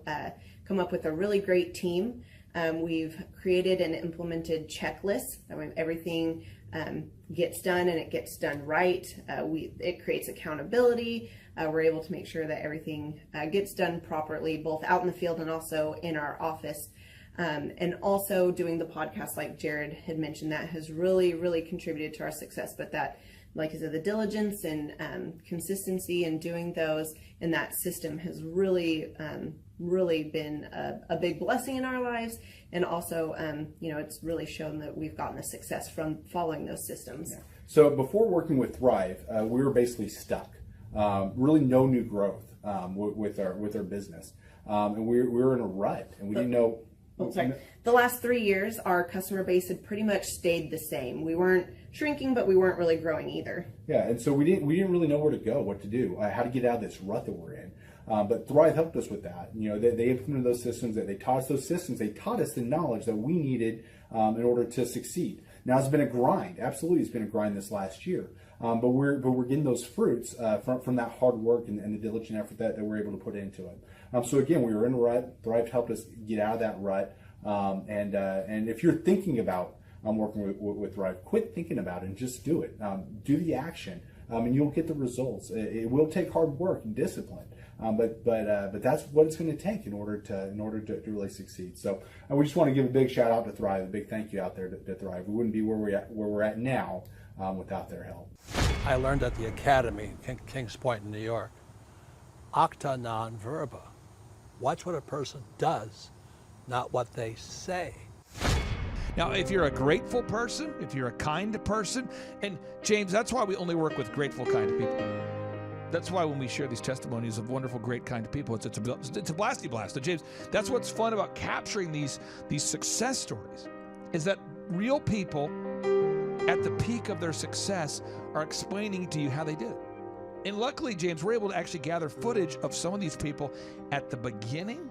come up with a really great team. We've created and implemented checklists. That way everything gets done and it gets done right. It creates accountability. We're able to make sure that everything gets done properly, both out in the field and also in our office. And also doing the podcast, like Jared had mentioned, that has really, really contributed to our success. But that, like I said, the diligence and consistency in doing those and that system has really, really been a big blessing in our lives. And also, it's really shown that we've gotten the success from following those systems. Yeah. So before working with Thrive, we were basically stuck. Really no new growth with our business. And we were in a rut and we didn't know. The last 3 years, our customer base had pretty much stayed the same. We weren't shrinking, but we weren't really growing either. Yeah, and so we didn't really know where to go, what to do, how to get out of this rut that we're in. But Thrive helped us with that. They implemented those systems. They taught us those systems. They taught us the knowledge that we needed in order to succeed. Now it's been a grind. Absolutely, it's been a grind this last year. But we're getting those fruits from that hard work and the diligent effort that we're able to put into it. So again, we were in a rut. Thrive helped us get out of that rut. And if you're thinking about working with Thrive, quit thinking about it and just do it. Do the action. and you'll get the results. It will take hard work and discipline, but that's what it's going to take in order to really succeed. So we just want to give a big shout out to Thrive, a big thank you out there to Thrive. We wouldn't be where we're at now without their help. I learned at the Academy, Kings Point in New York, acta non verba. Watch what a person does, not what they say. Now, if you're a grateful person, if you're a kind person, and James, that's why we only work with grateful, kind people. That's why when we share these testimonies of wonderful, great, kind people, it's a blasty blast. So James, that's what's fun about capturing these success stories, is that real people at the peak of their success are explaining to you how they did it. And luckily, James, we're able to actually gather footage of some of these people at the beginning,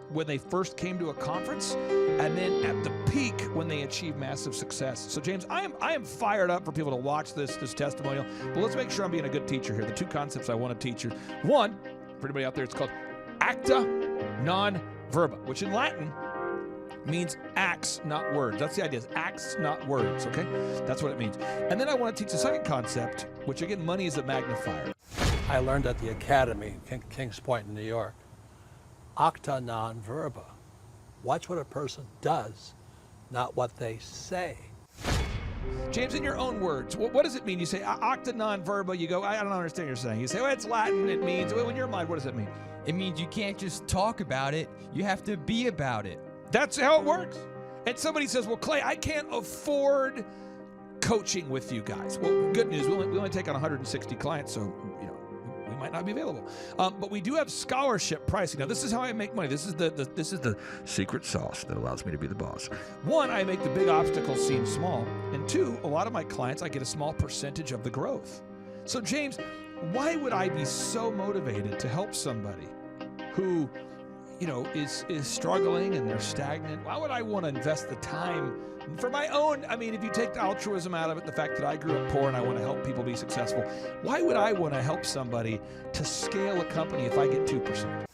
when they first came to a conference, and then at the peak when they achieved massive success. So James, I am fired up for people to watch this testimonial, but let's make sure I'm being a good teacher here. The two concepts I want to teach you. One, for anybody out there, it's called acta non verba, which in Latin means acts, not words. That's the idea, is acts, not words, okay? That's what it means. And then I want to teach the second concept, which again, money is a magnifier. I learned at the Academy, Kings Point in New York, acta non verba. Watch what a person does, not what they say. James, in your own words, what does it mean? You say acta non verba, you go, I don't understand what you're saying. You say, well, it's Latin, it means, well, in your mind, what does it mean? It means you can't just talk about it, you have to be about it. That's how it works. And somebody says, well, Clay, I can't afford coaching with you guys. Well, good news, we only take on 160 clients, so, you know, we might not be available. But we do have scholarship pricing. Now, this is how I make money. This is the secret sauce that allows me to be the boss. One, I make the big obstacles seem small. And two, a lot of my clients, I get a small percentage of the growth. So, James, why would I be so motivated to help somebody who, you know, is struggling and they're stagnant? Why would I want to invest the time for my own? I mean, if you take the altruism out of it, the fact that I grew up poor and I want to help people be successful, why would I want to help somebody to scale a company if I get 2%?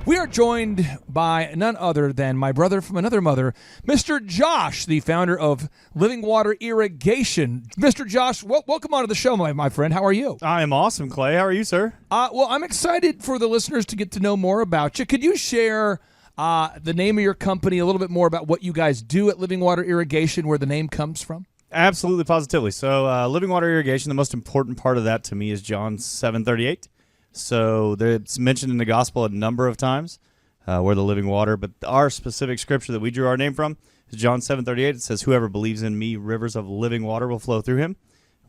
We are joined by none other than my brother from another mother, Mr. Josh, the founder of Living Water Irrigation. Mr. Josh, welcome onto the show, my friend. How are you? I am awesome, Clay. How are you, sir? Well, I'm excited for the listeners to get to know more about you. Could you share the name of your company, a little bit more about what you guys do at Living Water Irrigation, where the name comes from? Absolutely, positively. So Living Water Irrigation, the most important part of that to me is John 7:38. So it's mentioned in the gospel a number of times, we're the living water, but our specific scripture that we drew our name from is John 7:38. It says, whoever believes in me, rivers of living water will flow through him.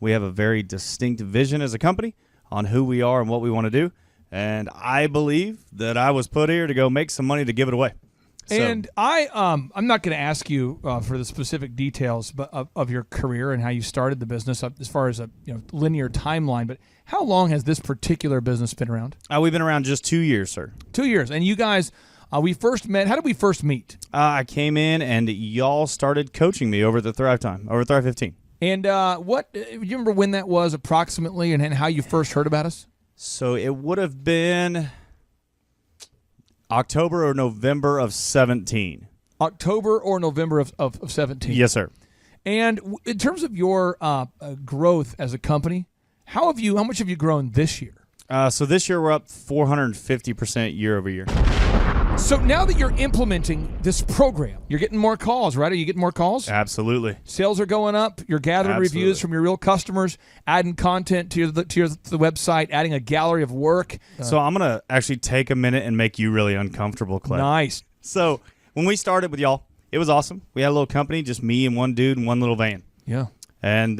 We have a very distinct vision as a company on who we are and what we want to do, and I believe that I was put here to go make some money to give it away. And I'm not going to ask you for the specific details of your career and how you started the business as far as a linear timeline, but how long has this particular business been around? We've been around just 2 years, sir. 2 years. And you guys, we first met. How did we first meet? I came in and y'all started coaching me over at the Thrivetime, over at Thrive 15. And do you remember when that was approximately and how you first heard about us? So it would have been October or November of 17. October or November of 17. Yes, sir. And in terms of your growth as a company, how much have you grown this year? So this year we're up 450% year over year. So now that you're implementing this program, you're getting more calls, right? Are you getting more calls? Absolutely. Sales are going up. You're gathering reviews from your real customers, adding content to the website, adding a gallery of work. So I'm going to actually take a minute and make you really uncomfortable, Clay. Nice. So when we started with y'all, it was awesome. We had a little company, just me and one dude and one little van. Yeah. And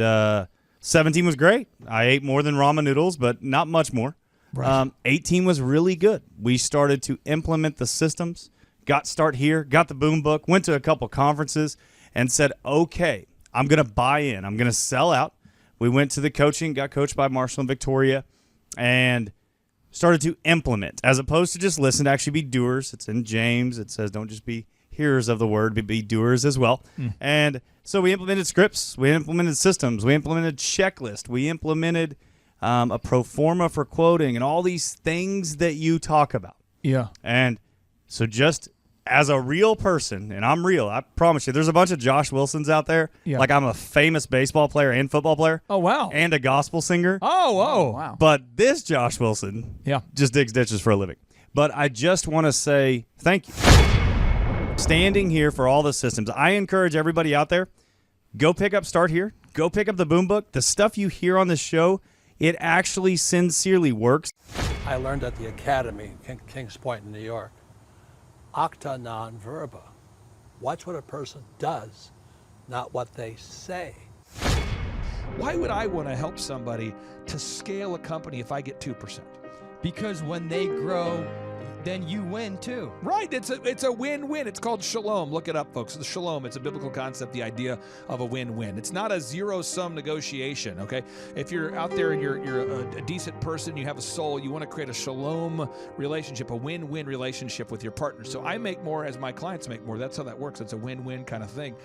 17 was great. I ate more than ramen noodles, but not much more. Right. 18 was really good. We started to implement the systems, got the boom book, went to a couple conferences, and said, okay, I'm going to buy in. I'm going to sell out. We went to the coaching, got coached by Marshall and Victoria, and started to implement, as opposed to just listen, to actually be doers. It's in James. It says don't just be hearers of the word, but be doers as well. And so we implemented scripts. We implemented systems. We implemented checklists. We implemented a pro forma for quoting and all these things that you talk about. Yeah. And so just as a real person, and I'm real, I promise you, there's a bunch of Josh Wilsons out there. Yeah. Like I'm a famous baseball player and football player. Oh, wow. And a gospel singer. Oh, wow. But this Josh Wilson just digs ditches for a living. But I just want to say thank you. Standing here for all the systems. I encourage everybody out there, go pick up Start Here. Go pick up the Boom Book. The stuff you hear on this show, it actually sincerely works. I learned at the Academy, Kings Point in New York. Acta non verba. Watch what a person does, not what they say. Why would I want to help somebody to scale a company if I get 2%? Because when they grow, then you win too. Right. It's a win-win. It's called shalom. Look it up, folks. The shalom, it's a biblical concept, the idea of a win-win. It's not a zero-sum negotiation, okay? If you're out there and you're a decent person, you have a soul, you want to create a shalom relationship, a win-win relationship with your partner. So I make more as my clients make more. That's how that works. It's a win-win kind of thing.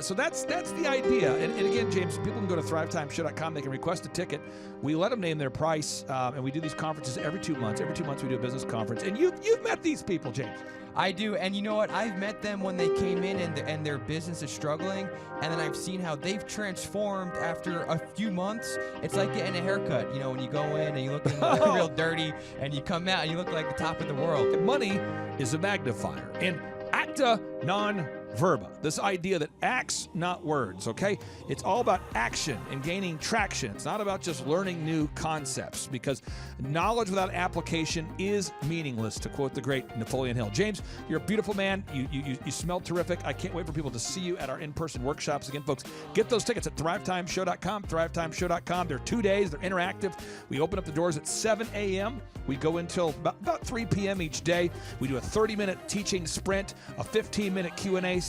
So that's the idea. And again, James, people can go to thrivetimeshow.com. They can request a ticket. We let them name their price, and we do these conferences every 2 months. Every 2 months we do a business conference. And you've met these people, James. I do, and you know what? I've met them when they came in and their business is struggling, and then I've seen how they've transformed after a few months. It's like getting a haircut. You know, when you go in and you look real dirty, and you come out and you look like the top of the world. Money is a magnifier. And acta non verba, this idea that acts, not words, okay? It's all about action and gaining traction. It's not about just learning new concepts, because knowledge without application is meaningless, to quote the great Napoleon Hill. James, you're a beautiful man. You smell terrific. I can't wait for people to see you at our in-person workshops. Again, folks, get those tickets at thrivetimeshow.com, thrivetimeshow.com. They're 2 days. They're interactive. We open up the doors at 7 a.m. We go until about 3 p.m. each day. We do a 30-minute teaching sprint, a 15-minute Q&A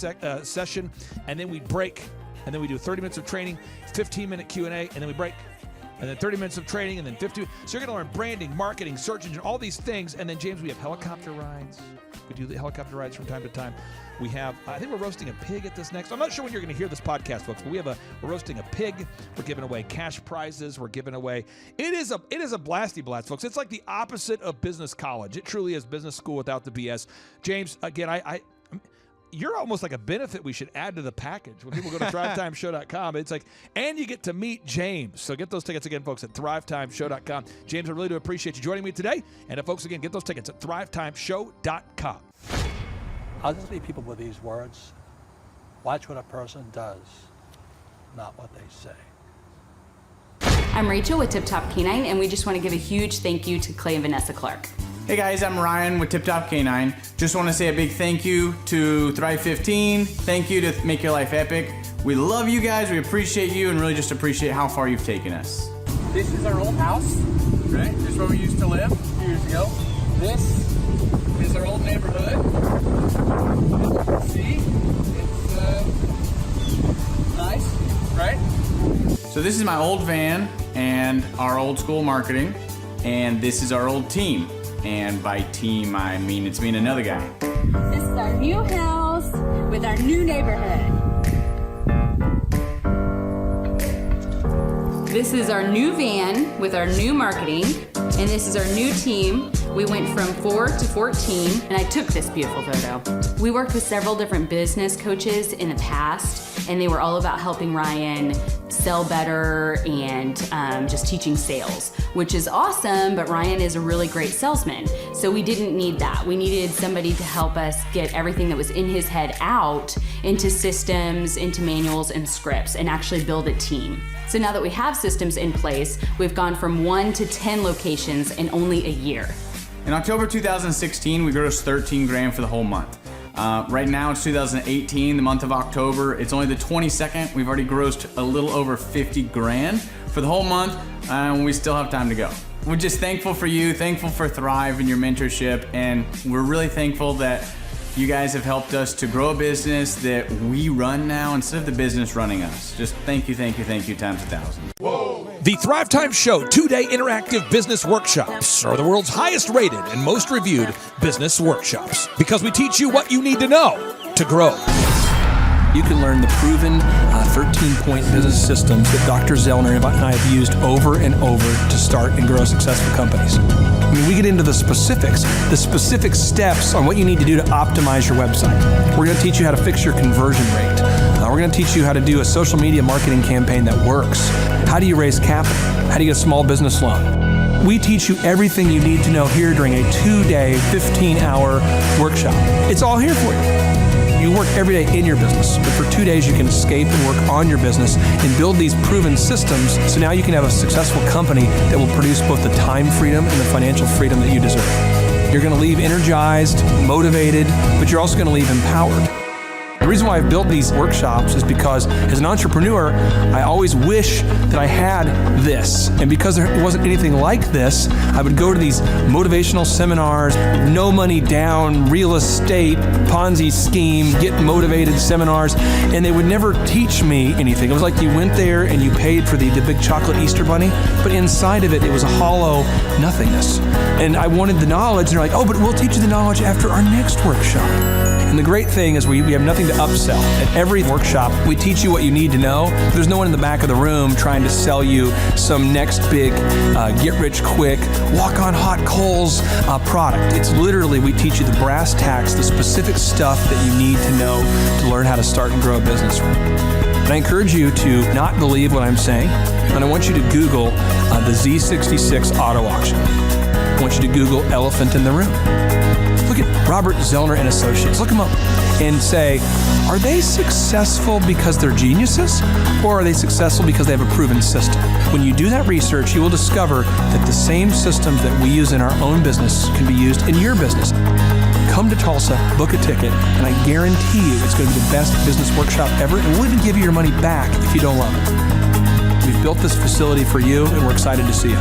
session, and then we break, and then we do 30 minutes of training, 15-minute Q&A, and then we break, and then 30 minutes of training, and then 50. So you're going to learn branding, marketing, search engine, all these things. And then, James, we have helicopter rides. We do the helicopter rides from time to time. We have, I think we're roasting a pig at this next. I'm not sure when you're going to hear this podcast, folks, but we're roasting a pig. We're giving away cash prizes. We're giving away. It is a blasty blast, folks. It's like the opposite of business college. It truly is business school without the BS. James, again, you're almost like a benefit we should add to the package. When people go to thrivetimeshow.com, it's like, and you get to meet James. So get those tickets again, folks, at thrivetimeshow.com. James, I really do appreciate you joining me today. And folks, again, get those tickets at thrivetimeshow.com. I'll just leave people with these words. Watch what a person does, not what they say. I'm Rachel with Tip Top Canine, and we just want to give a huge thank you to Clay and Vanessa Clark. Hey guys, I'm Ryan with Tip Top Canine. Just want to say a big thank you to Thrive 15. Thank you to Make Your Life Epic. We love you guys, we appreciate you, and really just appreciate how far you've taken us. This is our old house, right? This is where we used to live a few years ago. This is our old neighborhood. See? It's nice, right? So this is my old van and our old school marketing, and this is our old team. And by team, I mean it's me and another guy. This is our new house with our new neighborhood. This is our new van with our new marketing, and this is our new team. We went from 4 to 14, and I took this beautiful photo. We worked with several different business coaches in the past, and they were all about helping Ryan sell better and just teaching sales, which is awesome, but Ryan is a really great salesman. So we didn't need that. We needed somebody to help us get everything that was in his head out into systems, into manuals and scripts, and actually build a team. So now that we have systems in place, we've gone from 1 to 10 locations in only a year. In October 2016, we grossed 13 grand for the whole month. Right now it's 2018, the month of October. It's only the 22nd. We've already grossed a little over 50 grand for the whole month, and we still have time to go. We're just thankful for you, thankful for Thrive and your mentorship, and we're really thankful that you guys have helped us to grow a business that we run now instead of the business running us. Just thank you times 1,000. The Thrivetime Show 2-day interactive business workshops are the world's highest rated and most reviewed business workshops, because we teach you what you need to know to grow. You can learn the proven 13-point business systems that Dr. Zoellner and I have used over and over to start and grow successful companies. I mean, we get into the specific steps on what you need to do to optimize your website. We're going to teach you how to fix your conversion rate. We're going to teach you how to do a social media marketing campaign that works. How do you raise capital? How do you get a small business loan? We teach you everything you need to know here during a 2-day, 15-hour workshop. It's all here for you. You work every day in your business, but for 2 days you can escape and work on your business and build these proven systems so now you can have a successful company that will produce both the time freedom and the financial freedom that you deserve. You're going to leave energized, motivated, but you're also going to leave empowered. The reason why I've built these workshops is because as an entrepreneur, I always wish that I had this. And because there wasn't anything like this, I would go to these motivational seminars, no money down, real estate, Ponzi scheme, get motivated seminars, and they would never teach me anything. It was like you went there and you paid for the big chocolate Easter bunny, but inside of it, it was a hollow nothingness. And I wanted the knowledge, and they're like, oh, but we'll teach you the knowledge after our next workshop. And the great thing is we have nothing to upsell. At every workshop, we teach you what you need to know. There's no one in the back of the room trying to sell you some next big get-rich-quick, walk-on-hot coals product. It's literally, we teach you the brass tacks, the specific stuff that you need to know to learn how to start and grow a business. And I encourage you to not believe what I'm saying, and I want you to Google the Z66 auto auction. I want you to Google elephant in the room. Look at Robert Zoellner and Associates. Look them up and say, are they successful because they're geniuses, or are they successful because they have a proven system? When you do that research, you will discover that the same systems that we use in our own business can be used in your business. Come to Tulsa, book a ticket, and I guarantee you it's going to be the best business workshop ever, and we'll even give you your money back if you don't love it. We've built this facility for you, and we're excited to see you.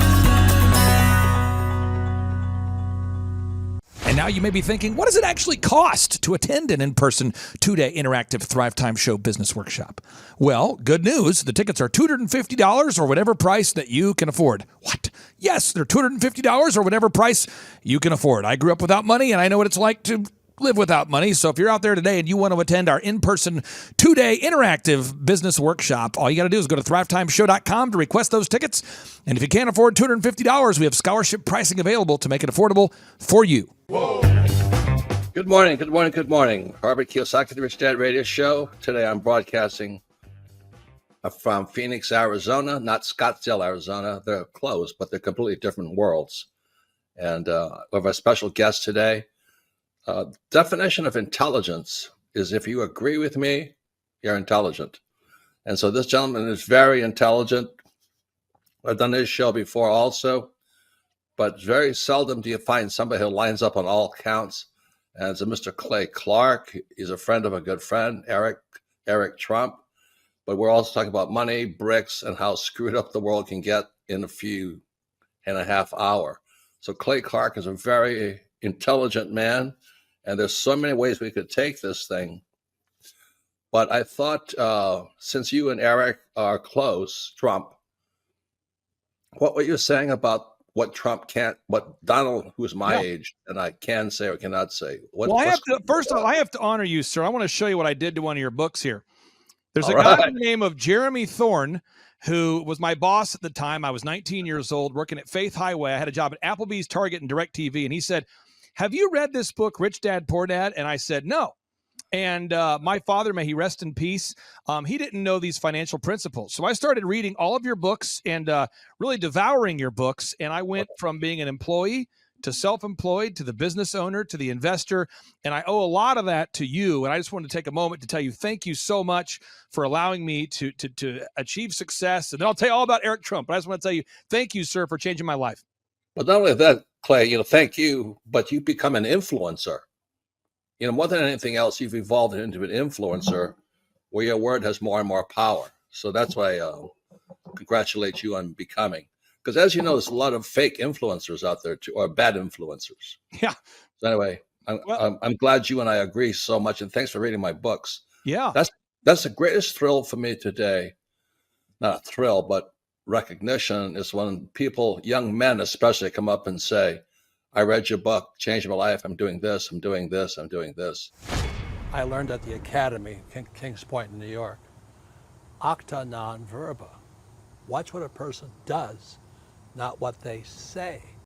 And now you may be thinking, what does it actually cost to attend an in-person 2-day interactive Thrivetime Show business workshop? Well, good news. The tickets are $250 or whatever price that you can afford. What? Yes, they're $250 or whatever price you can afford. I grew up without money, and I know what it's like to live without money. So if you're out there today and you want to attend our in-person 2-day interactive business workshop, all you got to do is go to thrivetimeshow.com to request those tickets. And if you can't afford $250, we have scholarship pricing available to make it affordable for you. Whoa. Good morning, good morning, good morning. Robert Kiyosaki, the Rich Dad Radio Show. Today I'm broadcasting from Phoenix, Arizona, not Scottsdale, Arizona. They're close, but they're completely different worlds. And we have a special guest today. Definition of intelligence is if you agree with me, you're intelligent. And so this gentleman is very intelligent. I've done this show before also, but very seldom do you find somebody who lines up on all counts. And it's a Mr. Clay Clark. He's a friend of a good friend, Eric Trump. But we're also talking about money, bricks, and how screwed up the world can get in a few and a half hour. So Clay Clark is a very intelligent man. And there's so many ways we could take this thing. But I thought, since you and Eric are close, Trump, what were you saying about what Trump can't, what Donald, who's my age, and I can say or cannot say? First of all, I have to honor you, sir. I want to show you what I did to one of your books here. There's a guy by the name of Jeremy Thorne, who was my boss at the time. I was 19 years old, working at Faith Highway. I had a job at Applebee's, Target, and DirecTV. And he said, have you read this book, Rich Dad, Poor Dad? And I said, no. And my father, may he rest in peace, he didn't know these financial principles. So I started reading all of your books and really devouring your books. And I went from being an employee to self-employed to the business owner to the investor. And I owe a lot of that to you. And I just wanted to take a moment to tell you thank you so much for allowing me to achieve success. And then I'll tell you all about Eric Trump. But I just want to tell you thank you, sir, for changing my life. But not only that, Clay, thank you, but you become an influencer. More than anything else, you've evolved into an influencer where your word has more and more power. So that's why I congratulate you on becoming. Because as you know, there's a lot of fake influencers out there too, or bad influencers. Yeah. So anyway, I'm glad you and I agree so much, and thanks for reading my books. Yeah. That's the greatest thrill for me today. Not a thrill, but recognition is when people, young men especially, come up and say, I read your book, changed my life. I'm doing this, I'm doing this, I'm doing this. I learned at the Academy, Kings Point in New York. Acta non verba. Watch what a person does, not what they say.